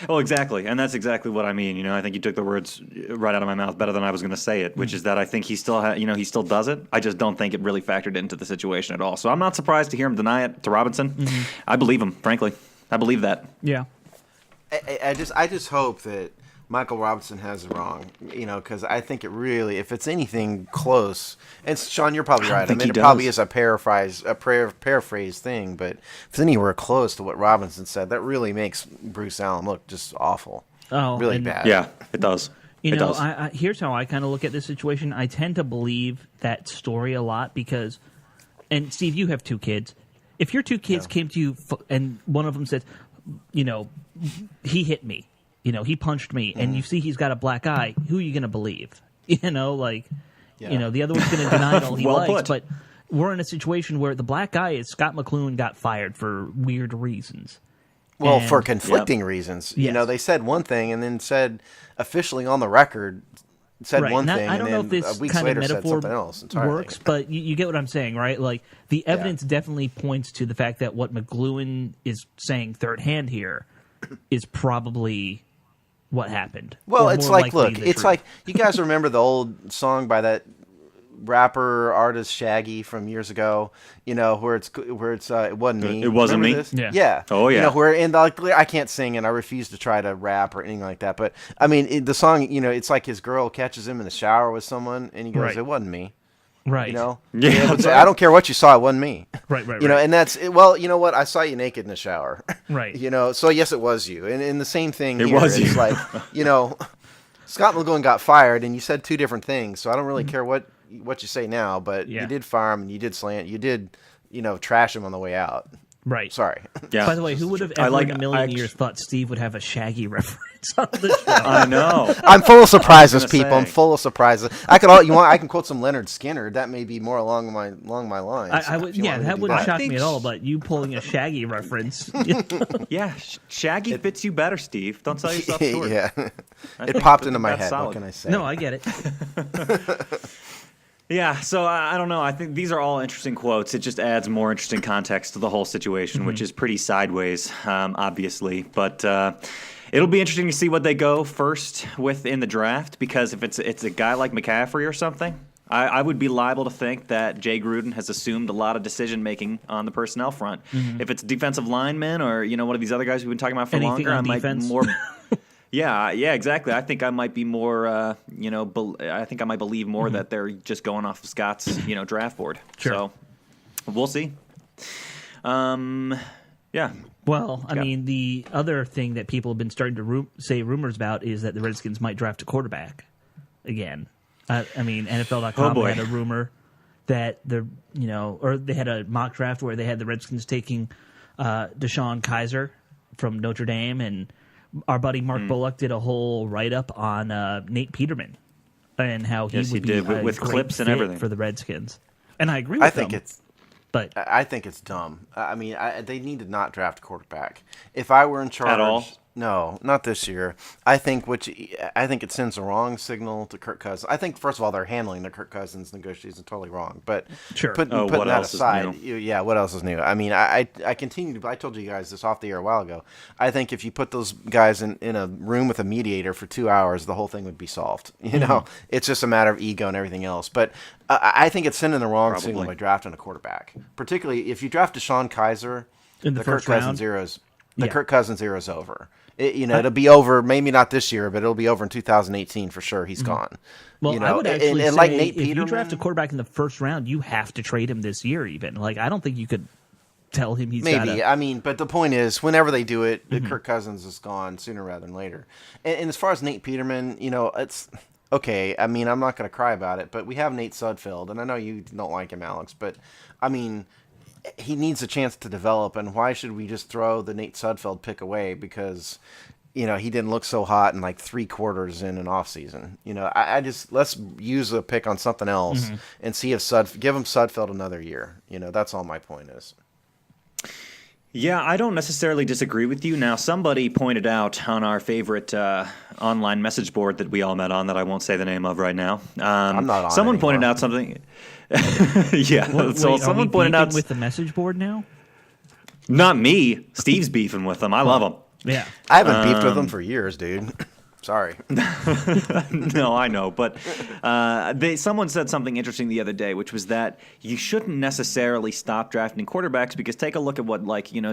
Oh, exactly. And that's exactly what I mean. I think you took the words right out of my mouth better than I was going to say it, which is that I think he still he still does it. I just don't think it really factored into the situation at all. So I'm not surprised to hear him deny it to Robinson. Mm-hmm. I believe him, frankly. I believe that. Yeah. I just hope that Michael Robinson has it wrong, because I think it really, if it's anything close, and Sean, you're probably right. I mean, it probably is a paraphrase thing, but if it's anywhere close to what Robinson said, that really makes Bruce Allen look just awful. Oh, really bad. Yeah, it does. Here's how I kind of look at this situation. I tend to believe that story a lot because, and Steve, you have 2 kids. If your 2 kids came to you and one of them said, he hit me. He punched me, and you see he's got a black eye. Who are you going to believe? The other one's going to deny it all he likes. Put. But we're in a situation where the black guy is Scott McCloughan got fired for weird reasons. Well, for conflicting reasons. Yes. They said one thing and then said officially on the record one thing, I don't and know if then this weeks kind of later said metaphor something else entirely. works, but you get what I'm saying, right? Like the evidence definitely points to the fact that what McCloughan is saying third hand here is probably what happened. Well, Or it's more like, likely look, the it's truth. like, you guys remember the old song by that rapper artist Shaggy from years ago, where it's it wasn't me. It wasn't Remember me? this? Yeah. Oh, yeah. Where I can't sing and I refuse to try to rap or anything like that. But I mean, the song, it's like his girl catches him in the shower with someone and he goes, Right. "It wasn't me." Right. Yeah, It would say, I don't care what you saw, it wasn't me. Right, right, You know, right. and that's well, you know what? I saw you naked in the shower. Right. So yes, it was you. And the same thing It here. was It's you. like, Scott McGowan got fired, and you said 2 different things. So I don't really care what you say now, but Yeah. you did fire him, and you did trash him on the way out. Right. Sorry. Yeah. By the way, who would have I ever like- in a million I- years thought Steve would have a Shaggy reference on the show? I know. I'm full of surprises, gonna people. I'm say. full of surprises. I can quote some Leonard Skinner. That may be more along my lines. I would, if you want me to that do wouldn't I shock think me at all. But you pulling a Shaggy reference, Yeah, Shaggy fits you better, Steve. Don't sell yourself short. Yeah. I It think popped into my that's head. solid. What can I say? no, I get it. Yeah, so I don't know. I think these are all interesting quotes. It just adds more interesting context to the whole situation, which is pretty sideways, obviously. But it'll be interesting to see what they go first with in the draft, because if it's a guy like McCaffrey or something, I would be liable to think that Jay Gruden has assumed a lot of decision-making on the personnel front. If it's defensive linemen or, one of these other guys we've been talking about for Anything longer, on I might defense? more... Yeah, exactly. I think I might be more, I think I might believe more that they're just going off of Scott's, draft board. Sure. So we'll see. Yeah. Well, I Yeah. mean, the other thing that people have been starting to say rumors about is that the Redskins might draft a quarterback again. I mean, NFL.com Oh, boy. had a rumor that or they had a mock draft where they had the Redskins taking Deshaun Kaiser from Notre Dame, and our buddy Mark Bullock did a whole write-up on Nate Peterman and how he Yes, he would be did, a with great clips and fit everything. for the Redskins. And I agree with I think them, it's but I think it's dumb. I mean, they need to not draft a quarterback. If I were in charge, At all? No, not this year. I think it sends a wrong signal to Kirk Cousins. I think first of all they're handling the Kirk Cousins negotiations totally wrong. But Sure. putting what that else is aside, new? yeah, what else is new? I mean, I continue to. I told you guys this off the air a while ago. I think if you put those guys in a room with a mediator for 2 hours, the whole thing would be solved. It's just a matter of ego and everything else. But I think it's sending the wrong signal by drafting a quarterback, particularly if you draft Deshaun Kaiser In the Kirk first round? Cousins era's Yeah. Kirk Cousins era is over. It'll be over. Maybe not this year, but it'll be over in 2018 for sure. He's gone. Well, I would actually say like Nate if Peterman, you draft a quarterback in the first round, you have to trade him this year. Even like I don't think you could tell him he's maybe. I mean, but the point is, whenever they do it, Kirk Cousins is gone sooner rather than later. And as far as Nate Peterman, it's okay. I mean, I'm not going to cry about it, but we have Nate Sudfeld, and I know you don't like him, Alex, but I mean, he needs a chance to develop, and why should we just throw the Nate Sudfeld pick away because he didn't look so hot in like 3 quarters in an offseason? I just let's use a pick on something else and see if give him Sudfeld another year. That's all my point is. Yeah, I don't necessarily disagree with you. Now, somebody pointed out on our favorite online message board that we all met on that I won't say the name of right now. I'm not on someone it pointed anymore. out something. Yeah, Wait, someone pointed out with the message board now. Not me. Steve's beefing with them. I love them. Yeah, I haven't beefed with him for years, dude. Sorry. No, I know, but someone said something interesting the other day, which was that you shouldn't necessarily stop drafting quarterbacks because take a look at what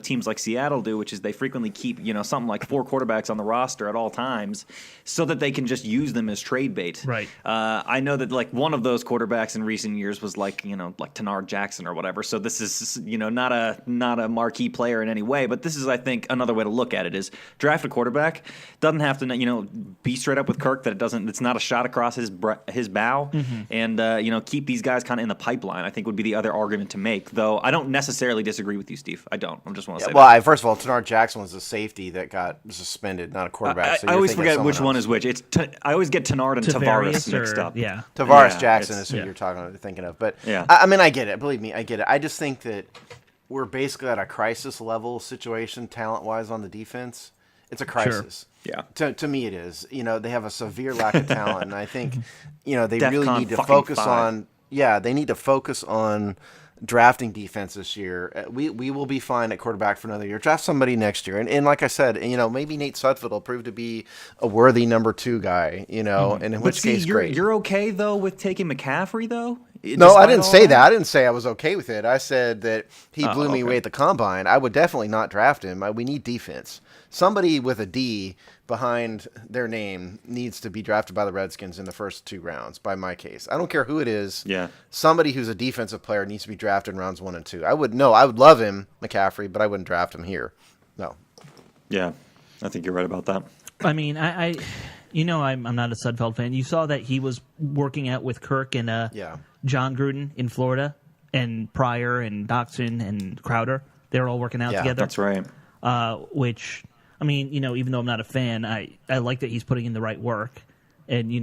teams like Seattle do, which is they frequently keep something like 4 quarterbacks on the roster at all times, so that they can just use them as trade bait. Right. I know that one of those quarterbacks in recent years was like Tenard Jackson or whatever. So this is not a marquee player in any way, but this is I think another way to look at it is draft a quarterback. Doesn't have to be straight up with Kirk that it's not a shot across his bow, and keep these guys kind of in the pipeline. I think would be the other argument to make. Though I don't necessarily disagree with you, Steve. I don't. I just want to say that. Well, first of all, Tenard Jackson was a safety that got suspended, not a quarterback. I always forget which one is which. I always get Tenard and Tavares mixed up. Yeah, Tavares Jackson is who you're thinking of. But yeah. I mean, I get it. Believe me, I get it. I just think that we're basically at a crisis level situation talent-wise on the defense. It's a crisis. Sure. Yeah. To me, it is. They have a severe lack of talent, and I think they really DEFCON need to fucking focus 5. on. Yeah, they need to focus on drafting defense this year. We will be fine at quarterback for another year. Draft somebody next year, and like I said, maybe Nate Sudfeld will prove to be a worthy number 2 guy. And in which case, great. You're okay though with taking McCaffrey though. No, I didn't say that. I didn't say I was okay with it. I said that he blew me away at the combine. I would definitely not draft him. We need defense. Somebody with a D behind their name needs to be drafted by the Redskins in the first 2 rounds, by my case. I don't care who it is. Yeah. Somebody who's a defensive player needs to be drafted in rounds 1 and 2. I would love him, McCaffrey, but I wouldn't draft him here. No. Yeah, I think you're right about that. I mean, I'm not a Sudfeld fan. You saw that he was working out with Kirk and John Gruden in Florida, and Pryor and Doxson and Crowder. They're all working out together. That's right. Which, I mean, even though I'm not a fan, I like that he's putting in the right work. And, we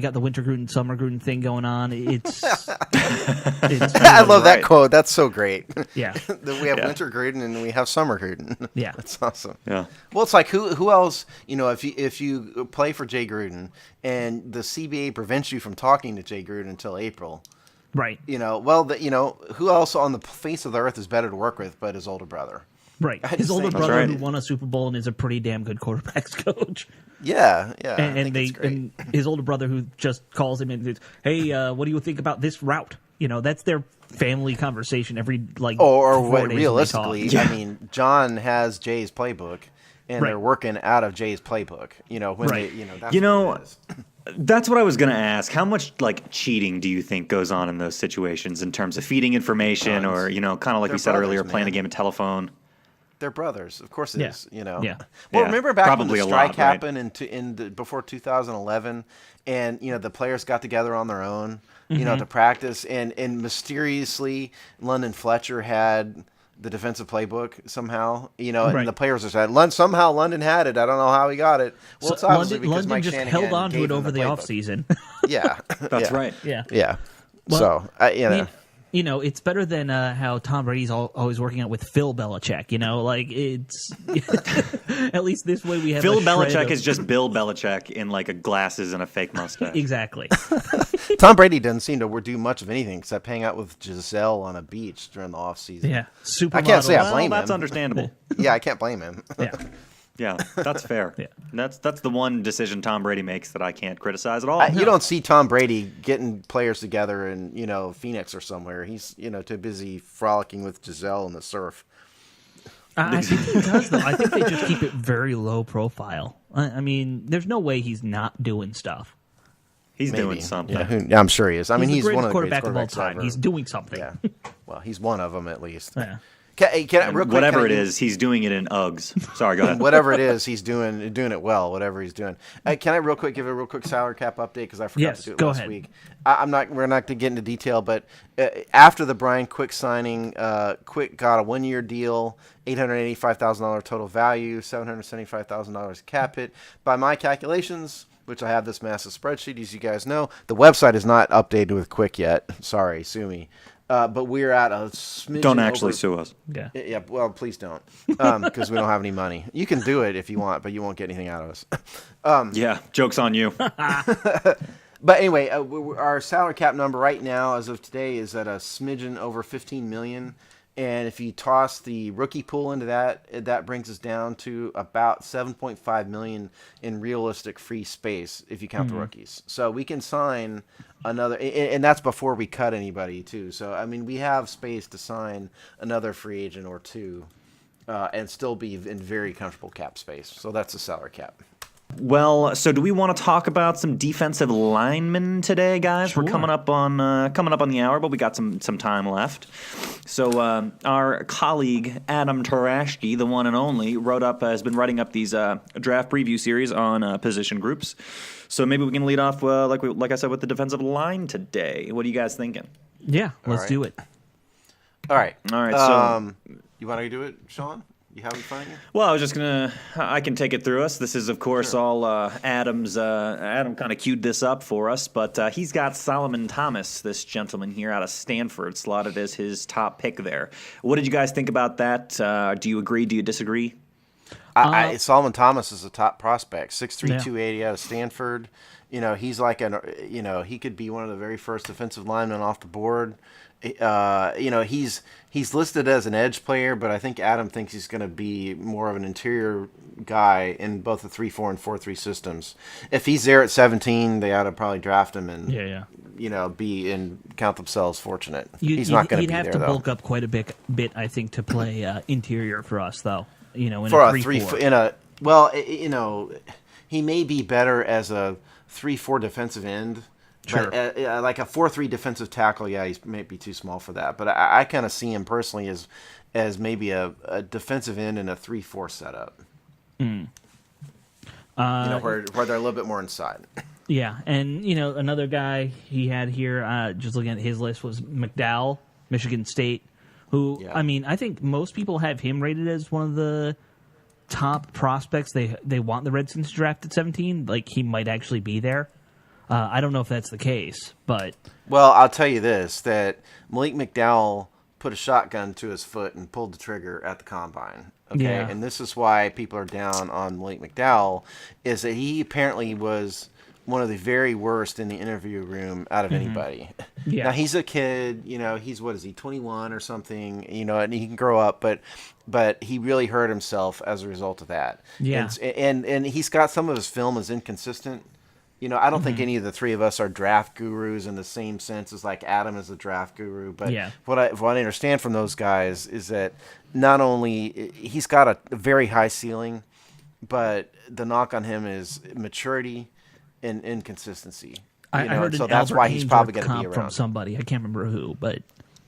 got the winter Gruden, summer Gruden thing going on. It's I love that quote. That's so great. Yeah. We have winter Gruden and we have summer Gruden. Yeah. That's awesome. Yeah. Well, it's like who else, if you play for Jay Gruden and the CBA prevents you from talking to Jay Gruden until April. Right. who else on the face of the earth is better to work with but his older brother? Right. His older brother who won a Super Bowl and is a pretty damn good quarterbacks coach. Yeah. And his older brother who just calls him and says, "Hey, what do you think about this route?" That's their family conversation every realistically, I mean, John has Jay's playbook and they're working out of Jay's playbook. That's what I was going to ask. How much cheating do you think goes on in those situations in terms of feeding information or kind of like we said earlier, playing a game of telephone? They're brothers, of course it is. Yeah. Well, remember back Probably when the a lot, strike happened before 2011, and the players got together on their own, to practice, and mysteriously London Fletcher had the defensive playbook somehow, and the players are saying somehow London had it. I don't know how he got it. Well, it's obviously because London Mike just Shanahan held on to gave it him over the playbook. offseason. Yeah, That's right. Yeah. Yeah. Well, So it's better than how Tom Brady's always working out with Phil Belichick. It's at least this way we have Phil Belichick is just Bill Belichick in a glasses and a fake mustache. Exactly. Tom Brady doesn't seem to do much of anything except hang out with Giselle on a beach during the off season. Yeah, super. I can't say I blame him. That's understandable. Yeah, I can't blame him. Yeah. Yeah, that's fair. Yeah. That's the one decision Tom Brady makes that I can't criticize at all. You don't see Tom Brady getting players together in Phoenix or somewhere. He's too busy frolicking with Giselle in the surf. I think he does, though. I think they just keep it very low profile. I mean, there's no way he's not doing stuff. He's Maybe. doing something. Yeah, I'm sure he is. I mean, He's he's the one greatest of the greatest quarterback of all quarterbacks time. ever. He's doing something. Yeah. Well, he's one of them at least. Yeah. Real quick, Whatever it is, he's doing it in Uggs. Sorry, go ahead. Whatever it is, he's doing it well. Whatever he's doing. Can I real quick give a real quick salary cap update because I forgot Yes, to do it go last ahead. week. We're not going to get into detail, but after the Brian Quick signing, Quick got a 1-year deal, $885,000 total value, $775,000 cap hit. By my calculations, which I have this massive spreadsheet, as you guys know, the website is not updated with Quick yet. Sorry, sue me. But we're at a smidgen. Don't actually sue us. Yeah. Yeah, well, please don't, because we don't have any money. You can do it if you want, but you won't get anything out of us. Yeah, joke's on you. But anyway, our salary cap number right now, as of today, is at a smidgen over $15 million. And if you toss the rookie pool into that brings us down to about $7.5 million in realistic free space if you count the rookies. So we can sign another, and that's before we cut anybody too. So I mean, we have space to sign another free agent or two, and still be in very comfortable cap space. So that's the salary cap. Well, so do we want to talk about some defensive linemen today, guys? Sure. We're coming up on the hour, but we got some time left. So our colleague Adam Tarashki, the one and only, has been writing up these draft preview series on position groups. So maybe we can lead off like I said with the defensive line today. What are you guys thinking? Yeah, let's do it. All right. All right. So You want to do it, Sean? You having fun here? well, I can take it through us. This is, of course, all Adam's. Adam kind of queued this up for us, but he's got Solomon Thomas, this gentleman here out of Stanford, slotted as his top pick there. What did you guys think about that? Do you agree? Do you disagree? Solomon Thomas is a top prospect, 6'3", Yeah. 280 out of Stanford. He's like he could be one of the very first defensive linemen off the board. He's listed as an edge player, but I think Adam thinks he's going to be more of an interior guy in both the 3-4 and 4-3 systems. If he's there at 17, they ought to probably draft him and count themselves fortunate. He's not going to be there, He'd have to though. bulk up quite a bit, I think, to play interior for us, though. In For a a 3-4. He may be better as a 3-4 defensive end. Sure. But, like a 4-3 defensive tackle, yeah, he may be too small for that. But I kind of see him personally as maybe a defensive end in a 3-4 setup. Where they're a little bit more inside. Yeah, and another guy he had here, just looking at his list, was McDowell, Michigan State, who, Yeah. I mean, I think most people have him rated as one of the top prospects they want the Redskins to draft at 17. Like, he might actually be there. I don't know if that's the case, but... Well, I'll tell you this, that Malik McDowell put a shotgun to his foot and pulled the trigger at the combine. Okay, Yeah. and this is why people are down on Malik McDowell, is that he apparently was one of the very worst in the interview room out of anybody. Yeah. Now, he's a kid, he's, 21 or something, and he can grow up, but he really hurt himself as a result of that. Yeah. And he's got some of his film is inconsistent. I don't think any of the three of us are draft gurus in the same sense as like Adam is a draft guru. But Yeah. what I understand from those guys is that not only he's got a very high ceiling, but the knock on him is maturity and inconsistency. I heard so an that's Albert why he's probably Ainsworth going to be comp from around. somebody. I can't remember who, but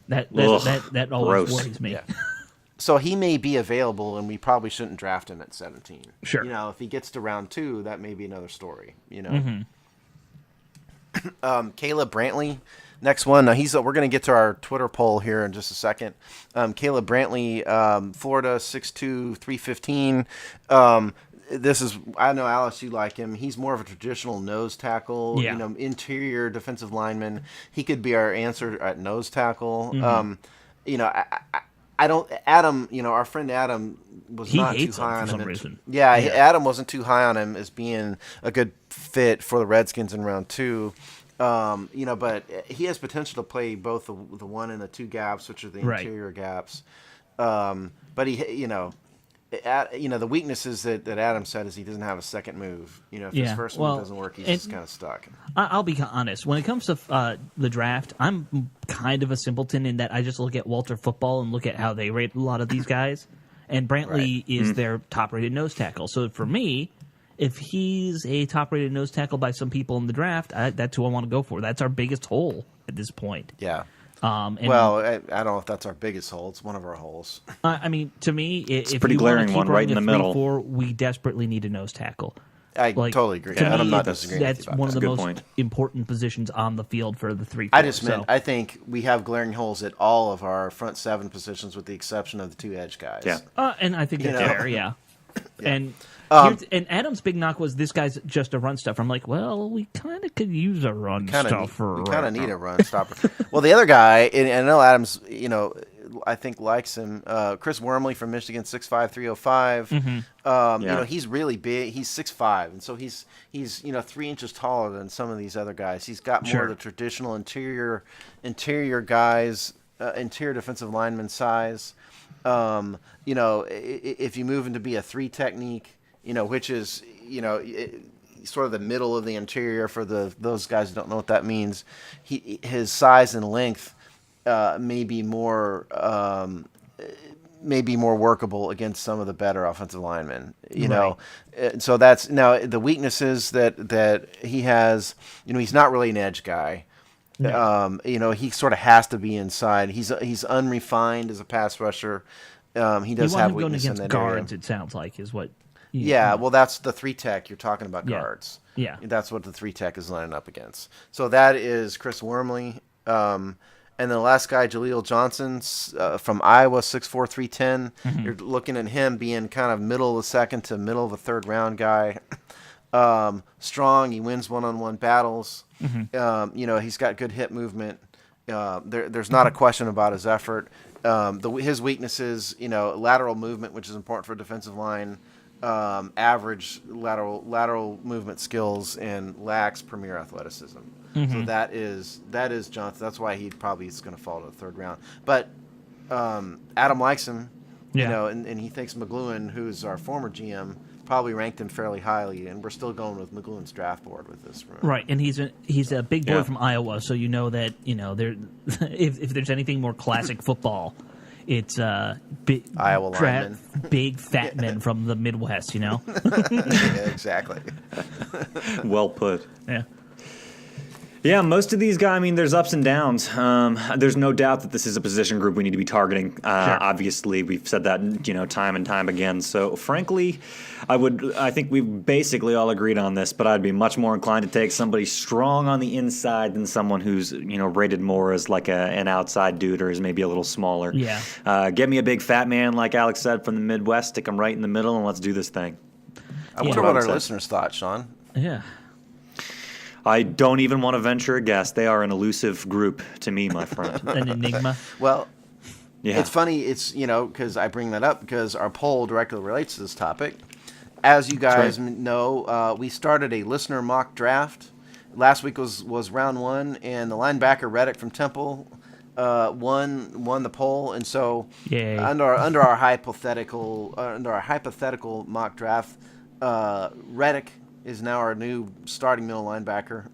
that Ugh, always gross. worries me. Yeah. So he may be available, and we probably shouldn't draft him at 17. Sure. If he gets to round 2, that may be another story. Mm-hmm. Caleb Brantley, next one. Now we're going to get to our Twitter poll here in just a second. Caleb Brantley, Florida, 6'2", 315. I know, Alice, you like him. He's more of a traditional nose tackle, Yeah. Interior defensive lineman. He could be our answer at nose tackle. I don't. Adam, our friend Adam was He not too hates him high for on some him. reason. Yeah, Adam wasn't too high on him as being a good fit for the Redskins in round 2. But he has potential to play both the 1 and the 2 gaps, which are the Right. interior gaps. But he, the weakness is that Adam said is he doesn't have a second move. If his first move doesn't work, he's just kind of stuck. I'll be honest. When it comes to the draft, I'm kind of a simpleton in that I just look at Walter Football and look at how they rate a lot of these guys. and Brantley Right. is their top-rated nose tackle. So for me, if he's a top-rated nose tackle by some people in the draft, that's who I want to go for. That's our biggest hole at this point. Yeah. And, Well, I don't know if that's our biggest hole. It's one of our holes. I mean, to me, if pretty you want glaring to keep one right running in a the middle. 3-4, we desperately need a nose tackle. I Like, totally agree. to And I'm me, not disagreeing with you that's about one of that. the Good most point. important positions on the field for the 3-4. I just meant, So, I think we have glaring holes at all of our front seven positions with the exception of the two edge guys. Yeah. and I think that's know. fair, yeah. And Adam's big knock was this guy's just a run stuffer. I'm like, well, we kind of could use a run stuffer. We kind of need a run stopper. Well, the other guy, and I know Adams, I think likes him. Chris Wormley from Michigan, 6'5", 305. He's really big. He's 6'5", and so he's 3 inches taller than some of these other guys. He's got more of the traditional interior guys, interior defensive lineman size. If you move into be a 3 technique, which is sort of the middle of the interior for those guys who don't know what that means. His size and length may be more workable against some of the better offensive linemen. So that's now the weaknesses that he has. He's not really an edge guy. No. He sort of has to be inside. He's unrefined as a pass rusher. He does You want have him going weakness in against that guards, area. it sounds like, is what. Well, that's the 3 tech. You're talking about Yeah. guards. Yeah. That's what the 3 tech is lining up against. So that is Chris Wormley. And then the last guy, Jaleel Johnson from Iowa, 6'4", 310. You're looking at him being kind of middle of the second to middle of the third round guy. Strong. He wins one-on-one battles. He's got good hip movement. There's not a question about his effort. His weaknesses, lateral movement, which is important for a defensive line, average lateral movement skills, and lacks premier athleticism. So that is Johnson. That's why he probably is going to fall to the third round. But Adam likes him, and he thinks McLuhan, who's our former GM, probably ranked him fairly highly, and we're still going with McLuhan's draft board with this. Right, and he's a big boy from Iowa, so that there if there's anything more classic football, it's big Iowa linemen. big fat men from the Midwest. Yeah, exactly. Well put. Yeah. Yeah, most of these guys, there's ups and downs. There's no doubt that this is a position group we need to be targeting. Obviously, we've said that, time and time again. So, frankly, I think we've basically all agreed on this, but I'd be much more inclined to take somebody strong on the inside than someone who's, rated more as like an outside dude or is maybe a little smaller. Yeah. Get me a big fat man, like Alex said, from the Midwest, stick him right in the middle, and let's do this thing. I wonder what our listeners thought, Sean. Yeah. I don't even want to venture a guess. They are an elusive group to me, my friend. An enigma. Well, Yeah. it's funny. It's because I bring that up because our poll directly relates to this topic. As you guys know, we started a listener mock draft. Last week was round 1, and the linebacker Reddick from Temple won the poll, and so Yay. under our hypothetical mock draft, Reddick is now our new starting middle linebacker.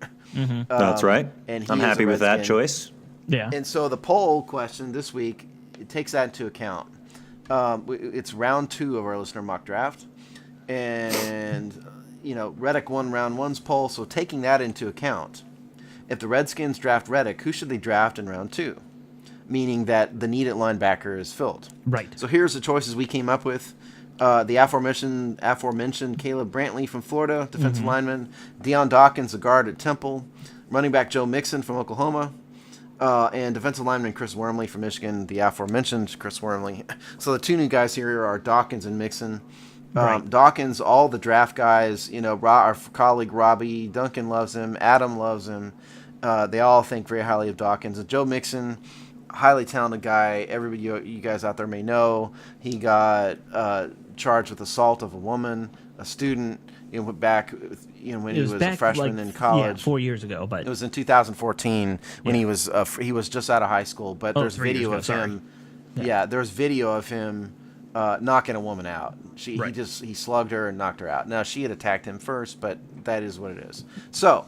That's right. And I'm he is happy a with that Redskin. choice. Yeah. And so the poll question this week, it takes that into account. It's round 2 of our listener mock draft. And, Reddick won round 1's poll, so taking that into account, if the Redskins draft Reddick, who should they draft in round 2? Meaning that the need at linebacker is filled. Right. So here's the choices we came up with. The aforementioned Caleb Brantley from Florida, defensive lineman. Deion Dawkins, a guard at Temple. Running back Joe Mixon from Oklahoma. And defensive lineman Chris Wormley from Michigan, the aforementioned Chris Wormley. So the 2 new guys here are Dawkins and Mixon. Right. Dawkins, all the draft guys, our colleague Robbie Duncan loves him. Adam loves him. They all think very highly of Dawkins. And Joe Mixon, highly talented guy. Everybody, you guys out there may know. He got charged with assault of a woman, a student, back when he was a freshman in college. 4 years ago, but it was in 2014 when he was just out of high school. But there's 3 years video ago, of sorry. him. Yeah, there's video of him knocking a woman out. He slugged her and knocked her out. Now she had attacked him first, but that is what it is. So,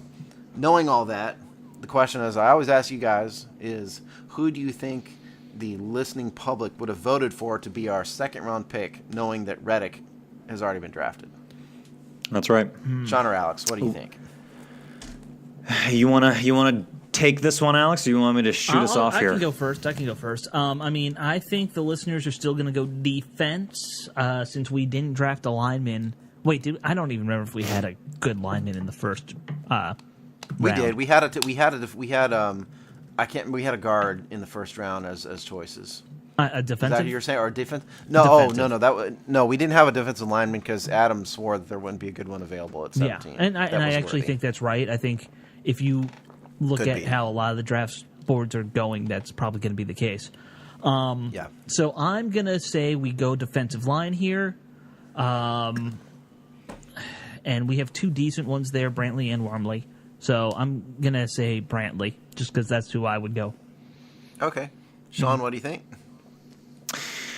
knowing all that, the question, as I always ask you guys, is who do you think the listening public would have voted for to be our second-round pick, knowing that Reddick has already been drafted? That's right. Sean or Alex, what do you think? You wanna take this one, Alex, or you want me to shoot us off here? I can go first. I mean, I think the listeners are still going to go defense since we didn't draft a lineman. Wait, I don't even remember if we had a good lineman in the first round. We did. We had a guard in the first round as choices. A Is defensive. that what you're saying, or defense? No, Defensive. no. We didn't have a defensive lineman because Adam swore that there wouldn't be a good one available at 17. Yeah, and I actually think that's right. I think if you look Could at be. how a lot of the draft boards are going, that's probably going to be the case. Yeah. So I'm going to say we go defensive line here. And we have two decent ones there, Brantley and Wormley. So I'm going to say Brantley, just because that's who I would go. Okay. Sean, what do you think?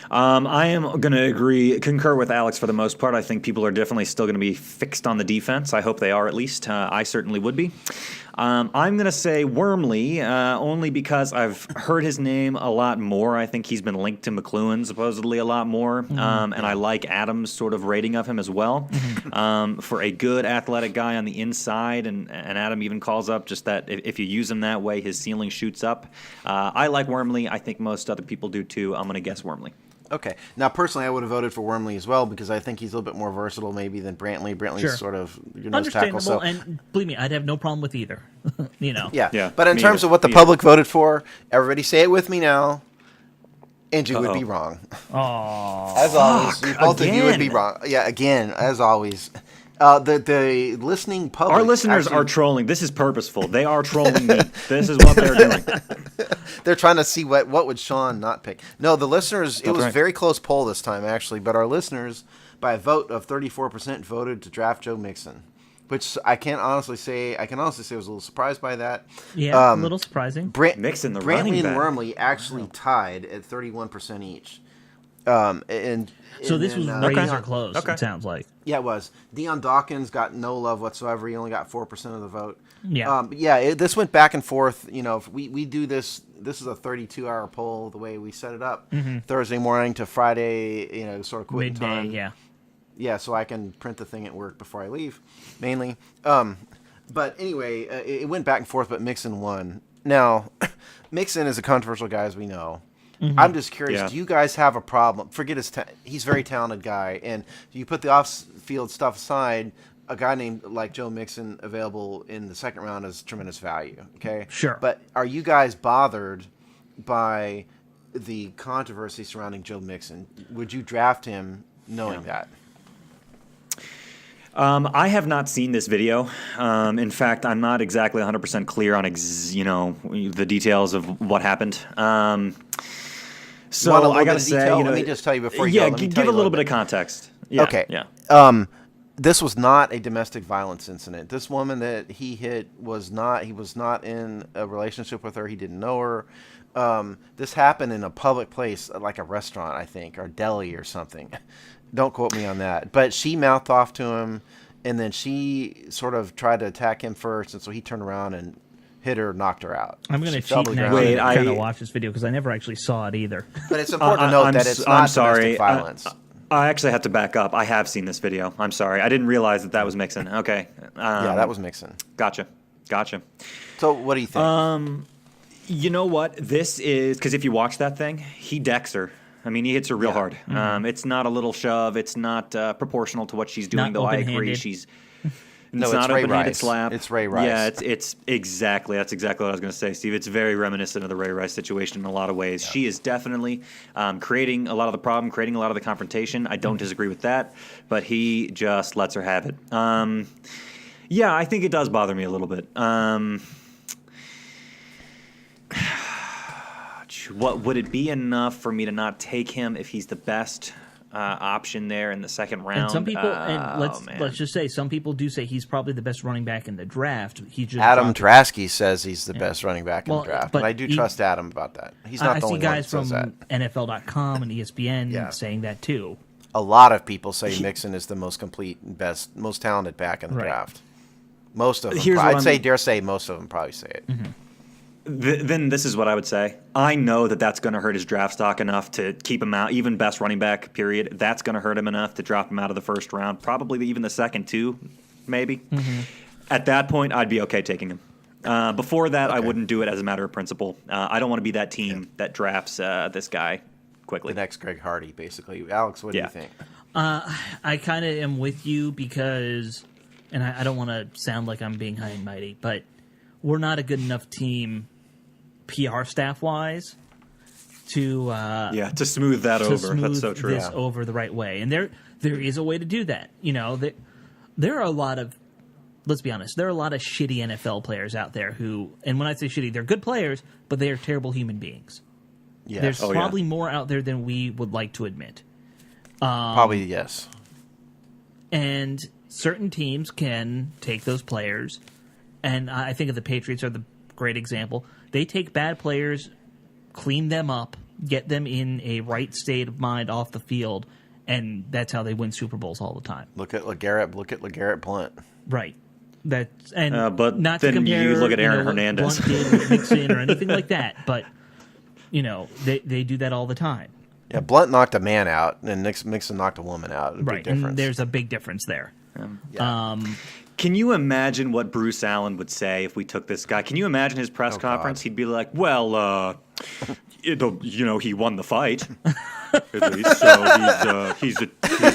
I am going to concur with Alex for the most part. I think people are definitely still going to be fixed on the defense. I hope they are at least. I certainly would be. I'm going to say Wormley, only because I've heard his name a lot more. I think he's been linked to McLuhan supposedly a lot more, and I like Adam's sort of rating of him as well. For a good athletic guy on the inside, and Adam even calls up just that if you use him that way, his ceiling shoots up. I like Wormley. I think most other people do too. I'm going to guess Wormley. Okay. Now, personally, I would have voted for Wormley as well because I think he's a little bit more versatile maybe than Brantley. Brantley's Sure. sort of your nose tackle. Understandable, So, and believe me, I'd have no problem with either. yeah. Yeah, But in me terms either. of what the Me public voted for, everybody say it with me now. Andrew would be wrong. Oh, As always, both of you would be again. wrong. Yeah, again, as always. The listening public. Our listeners actually- are trolling. This is purposeful. They are trolling me. This is what they're doing. They're trying to see what would Sean not pick. No, the listeners. It was right. a very close poll this time, actually. But our listeners, by a vote of 34%, voted to draft Joe Mixon, which I can honestly say I was a little surprised by that. yeah, a little surprising. Mixon, the Brantley running and back. Wormley actually tied at 31% each. So And this was then, razor close. Okay. It sounds like. Yeah, it was. Deion Dawkins got no love whatsoever. He only got 4% of the vote. Yeah. But yeah, this went back and forth. You know, if we do this. This is a 32-hour poll. The way we set it up, Thursday morning to Friday. You know, sort of quitting Midday. time. Yeah. Yeah, so I can print the thing at work before I leave, mainly. But anyway, it went back and forth, but Mixon won. Now, Mixon is a controversial guy, as we know. I'm just curious, Yeah. do you guys have a problem? Forget he's a very talented guy, and you put the off-field stuff aside, a guy named like Joe Mixon available in the second round is tremendous value, okay? Sure. But are you guys bothered by the controversy surrounding Joe Mixon? Would you draft him knowing that? I have not seen this video. In fact, I'm not exactly 100% clear on the details of what happened. So Want a little I got bit to of say, detail? Let me just tell you before you yeah, go. Let me give tell a you little bit of context. Yeah, Okay. Yeah. This was not a domestic violence incident. This woman that he hit was not in a relationship with her. He didn't know her. This happened in a public place, like a restaurant, I think, or deli or something. Don't quote me on that. But she mouthed off to him, and then she sort of tried to attack him first, and so he turned around and hit her, knocked her out. I'm going to She fell cheat the and ground. actually Wait, kind I- of watch this video because I never actually saw it either. But it's important to note that it's not I'm sorry. domestic violence. I actually have to back up. I have seen this video. I'm sorry. I didn't realize that was Mixon. Okay. Yeah, that was Mixon. Gotcha. So what do you think? You know what? This is because if you watch that thing, he decks her. I mean, he hits her real hard. It's not a little shove. It's not proportional to what she's doing, Not though I agree. open-handed. She's No, it's it's not Ray open-handed Rice. slap. It's Ray Rice. Yeah, it's exactly. That's exactly what I was going to say, Steve. It's very reminiscent of the Ray Rice situation in a lot of ways. Yeah. She is definitely creating a lot of the problem, creating a lot of the confrontation. I don't disagree with that, but he just lets her have it. Yeah, I think it does bother me a little bit. What would it be enough for me to not take him if he's the best option there in the second round? And some people, let's just say, some people do say he's probably the best running back in the draft. He just Adam dropped- Drasky says he's the best running back in Well, the draft, but but I do he- trust Adam about that. He's not I the see only one that guys from says that. NFL.com and ESPN Yeah. saying that too. A lot of people say Mixon is the most complete, and best, most talented back in the Right. draft. Most of them, Here's what I'd dare say most of them probably say it. Then this is what I would say. I know that that's going to hurt his draft stock enough to keep him out. Even best running back, period. That's going to hurt him enough to drop him out of the first round. Probably even the second, too, maybe. Mm-hmm. At that point, I'd be okay taking him. Before that, I wouldn't do it as a matter of principle. I don't want to be that team that drafts this guy quickly. The next Greg Hardy, basically. Alex, what do you think? I kind of am with you because, and I don't want to sound like I'm being high and mighty, but we're not a good enough team PR staff wise to smooth that over. That's so true. This over the right way, and there is a way to do that. You know, there are a lot of, let's be honest, there are a lot of shitty NFL players out there who, and when I say shitty, they're good players, but they are terrible human beings. Yes. There's probably more out there than we would like to admit. Probably yes. And certain teams can take those players, and I think of the Patriots are the great example. They take bad players, clean them up, get them in a right state of mind off the field, and that's how they win Super Bowls all the time. Look at LeGarrette Blount. Right. That's but not then to compare, you look at Aaron Hernandez, Blunt did with Mixon or anything like that. But they do that all the time. Yeah, Blunt knocked a man out, and Mixon knocked a woman out. Right, big difference. And there's a big difference there. Can you imagine what Bruce Allen would say if we took this guy? Can you imagine his press conference? God. He'd be like, "Well, he won the fight. At least, so he's a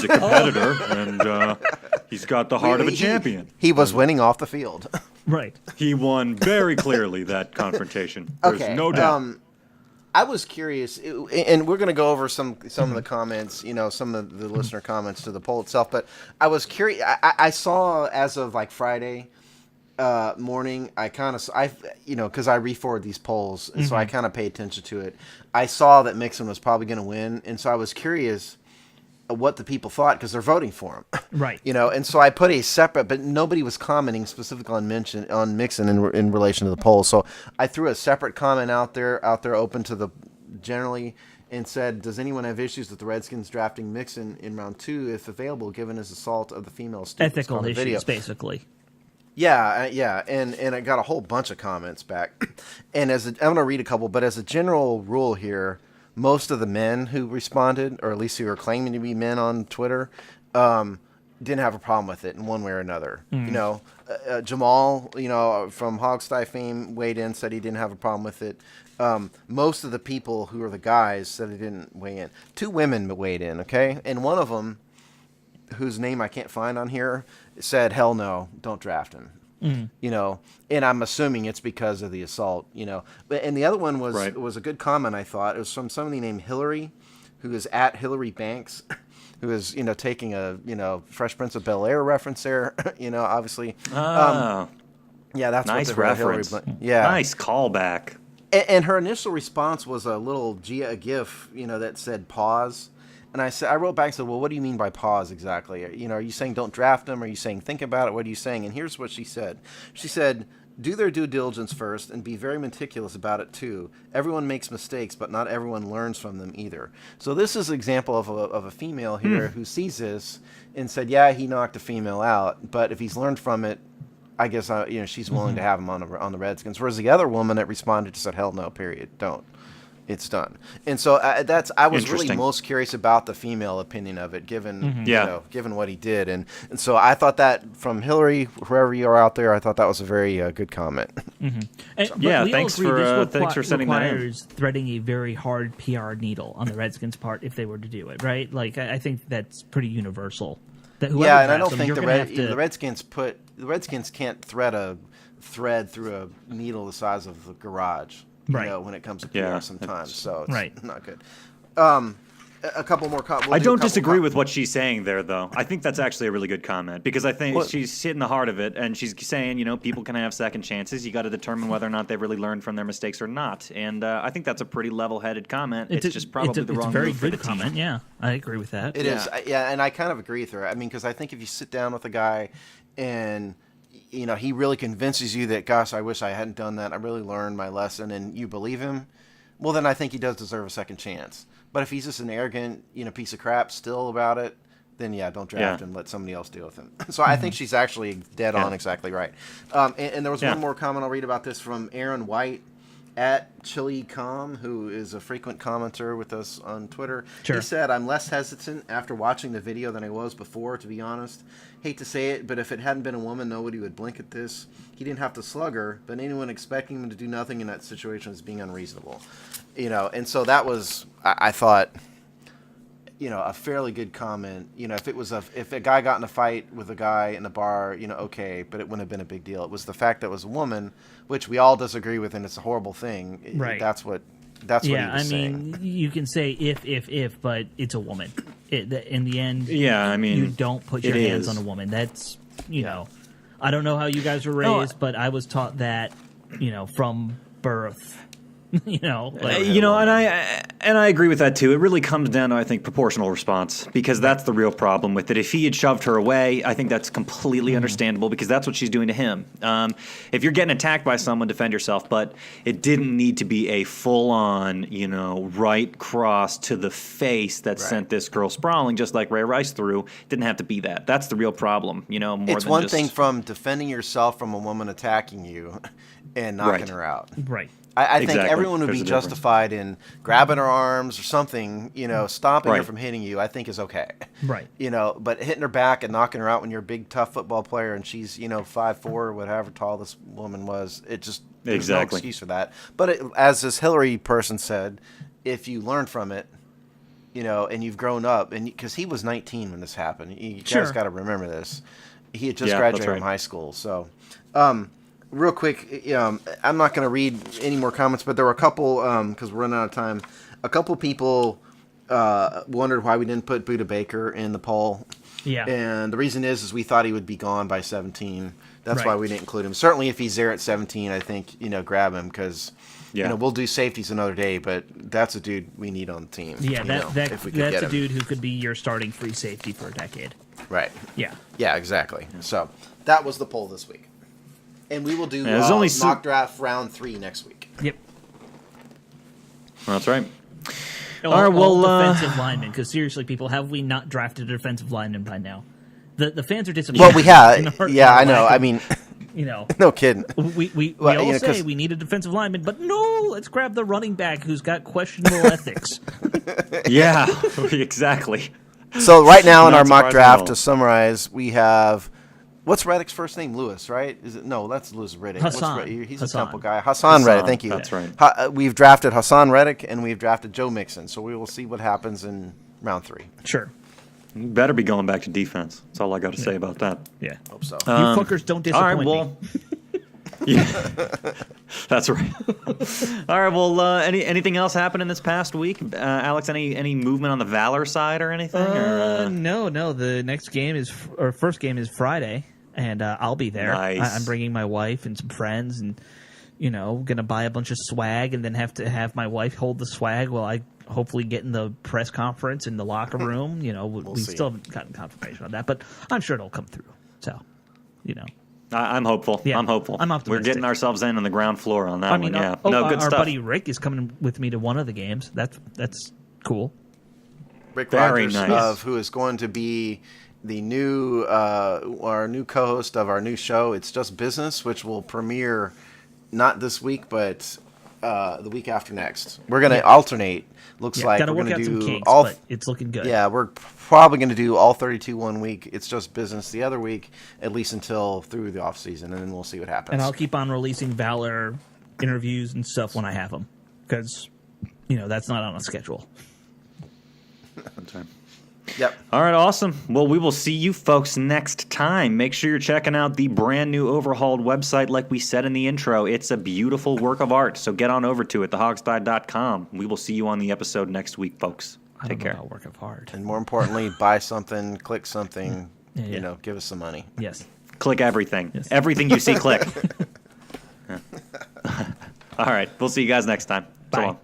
competitor, and he's got the heart of a champion. He was winning off the field. Right. He won very clearly that confrontation. There's no doubt. I was curious, and we're going to go over some of the comments, some of the listener comments to the poll itself. But I was curious. I saw as of like Friday morning, because I re-forward these polls, and so I kind of pay attention to it. I saw that Mixon was probably going to win, and so I was curious what the people thought because they're voting for him, right? And so I put a separate, but nobody was commenting specifically on Mixon in relation to the poll. So I threw a separate comment out there open to the generally, and said, "Does anyone have issues with the Redskins drafting Mixon in round 2 if available, given his assault of the female students?" Ethical issues, basically. Yeah, and I got a whole bunch of comments back, and I'm going to read a couple, but as a general rule here, most of the men who responded, or at least who are claiming to be men on Twitter, didn't have a problem with it in one way or another. Jamal, from Hogsty fame, weighed in, said he didn't have a problem with it. Most of the people who are the guys said they didn't weigh in. 2 women weighed in, okay? And one of them, whose name I can't find on here, said, "Hell no, don't draft him." And I'm assuming it's because of the assault, And the other one was a good comment, I thought. It was from somebody named Hillary, who is at Hillary Banks, who is, taking a, Fresh Prince of Bel-Air reference there, obviously. Oh. Yeah, that's nice what reference. Nice callback. And her initial response was a little GIF, that said pause. And I wrote back and said, "Well, what do you mean by pause exactly? Are you saying don't draft them? Are you saying think about it? What are you saying?" And here's what she said. She said, "Do their due diligence first and be very meticulous about it too. Everyone makes mistakes, but not everyone learns from them either." So this is an example of a female here who sees this and said, "Yeah, he knocked a female out, but if he's learned from it, I guess she's willing to have him on the Redskins." Whereas the other woman that responded just said, "Hell no, period, don't. It's done." And so I was really most curious about the female opinion of it, given given what he did, and so I thought that from Hillary, whoever you are out there, I thought that was a very good comment. Thanks for sending that in. Requires threading a very hard PR needle on the Redskins' part if they were to do it, right? Like I think that's pretty universal. That and I don't think the Redskins can't thread a thread through a needle the size of the garage. When it comes to PR sometimes. So it's not good. A couple more comments. I don't disagree with what she's saying there, though. I think that's actually a really good comment because I think she's hitting the heart of it, and she's saying, people can have second chances. You got to determine whether or not they've really learned from their mistakes or not. And I think that's a pretty level-headed comment. It's just probably the wrong move for the team. It's a very good comment, yeah. I agree with that. It is, and I kind of agree with her. I mean, because I think if you sit down with a guy and he really convinces you that, gosh, I wish I hadn't done that. I really learned my lesson, and you believe him. Well, then I think he does deserve a second chance. But if he's just an arrogant, piece of crap still about it, then don't draft him. Let somebody else deal with him. So I think she's actually dead on, exactly right. And there was one more comment I'll read about this from Aaron White. at ChiliCom, who is a frequent commenter with us on Twitter. Sure. He said, I'm less hesitant after watching the video than I was before, to be honest. Hate to say it, but if it hadn't been a woman, nobody would blink at this. He didn't have to slug her, but anyone expecting him to do nothing in that situation is being unreasonable. And so that was, I thought, a fairly good comment. If a guy got in a fight with a guy in a bar, okay, but it wouldn't have been a big deal. It was the fact that it was a woman, which we all disagree with, and it's a horrible thing. Right. That's what he was saying. You can say if, but it's a woman. In the end, Yeah, you don't put your hands is. on a woman. That's, I don't know how you guys were raised, but I was taught that, from birth. And I agree with that too. It really comes down to, I think, proportional response, because that's the real problem with it. If he had shoved her away, I think that's completely understandable, because that's what she's doing to him. If you're getting attacked by someone, defend yourself, but it didn't need to be a full-on, right cross to the face that sent this girl sprawling, just like Ray Rice threw. Didn't have to be that. That's the real problem. It's one thing from defending yourself from a woman attacking you and knocking her out. Right. I think Exactly. everyone would There's be a difference. justified in grabbing her arms or something, stopping her Right. from hitting you, I think is okay. Right. But hitting her back and knocking her out when you're a big, tough football player and she's, 5'4", or whatever tall this woman was, there's no Exactly. excuse for that. But as this Hillary person said, if you learn from it, and you've grown up, and because he was 19 when this happened. You Sure. guys got to remember this. He had just Yeah, graduated that's right. from high school. So, real quick, I'm not going to read any more comments, but there were a couple, because we're running out of time, a couple people wondered why we didn't put Buda Baker in the poll. Yeah. And the reason is we thought he would be gone by 17. That's Right. why we didn't include him. Certainly if he's there at 17, I think, grab him, because we'll do safeties another day, but that's a dude we need on the team. Yeah, if we could that's get a him. dude who could be your starting free safety for a decade. Right. Yeah. Yeah, exactly. So that was the poll this week. And we will do there's only mock draft round 3 next week. Yep. That's right. All right, well, defensive linemen, because seriously, people, have we not drafted a defensive lineman by now? The fans are disappointed. Well, we have. in our- Yeah, I in our know. lack I of- mean, you know, no kidding. we Well, all you know, say 'cause- we need a defensive lineman, but no, let's grab the running back who's got questionable ethics. Yeah, exactly. So right now in Not our mock surprising at all. draft, to summarize, we have what's Reddick's first name? Lewis, right? Is it? No, that's Lewis Reddick. Hassan. He's Hassan. a Temple guy. Hassan Reddick. Thank you. That's right. We've drafted Hassan Reddick and we've drafted Joe Mixon. So we will see what happens in round 3. Sure. You better be going back to defense. That's all I got to say about that. Yeah. Hope so. You fuckers don't All right, disappoint well, me. yeah, that's right. All right, well, anything else happened in this past week, Alex? Any movement on the Valor side or anything? No. The next game first game is Friday, and I'll be there. Nice. I'm bringing my wife and some friends, and gonna buy a bunch of swag, and then have to have my wife hold the swag while I hopefully get in the press conference in the locker room. We see. still haven't gotten confirmation on that, but I'm sure it'll come through. So, I'm hopeful. Yeah, I'm hopeful. I'm We're optimistic. getting ourselves in on the ground floor on that one. Yeah, our good stuff. buddy Rick is coming with me to one of the games. That's cool. Rick Very Rogers, nice. who is going to be the new our new co-host of our new show. It's Just Business, which will premiere not this week, but the week after next. We're going to alternate. Looks like gotta we're work going out to some do kinks, all. but it's looking good. Yeah, we're probably going to do all 32 one week. It's Just Business the other week, at least until through the off season, and then we'll see what happens. And I'll keep on releasing Valor interviews and stuff when I have them, because that's not on a schedule. That's right. Yep. All right, awesome. Well, we will see you folks next time. Make sure you're checking out the brand new overhauled website like we said in the intro. It's a beautiful work of art, so get on over to it, thehogsty.com. We will see you on the episode next week, folks. I Take don't care. know about work of art. And more importantly, buy something, click something, Yeah. give us some money. Yes. Click everything. Yes. Everything you see, click. Yeah. All right, we'll see you guys next time. So Bye. long.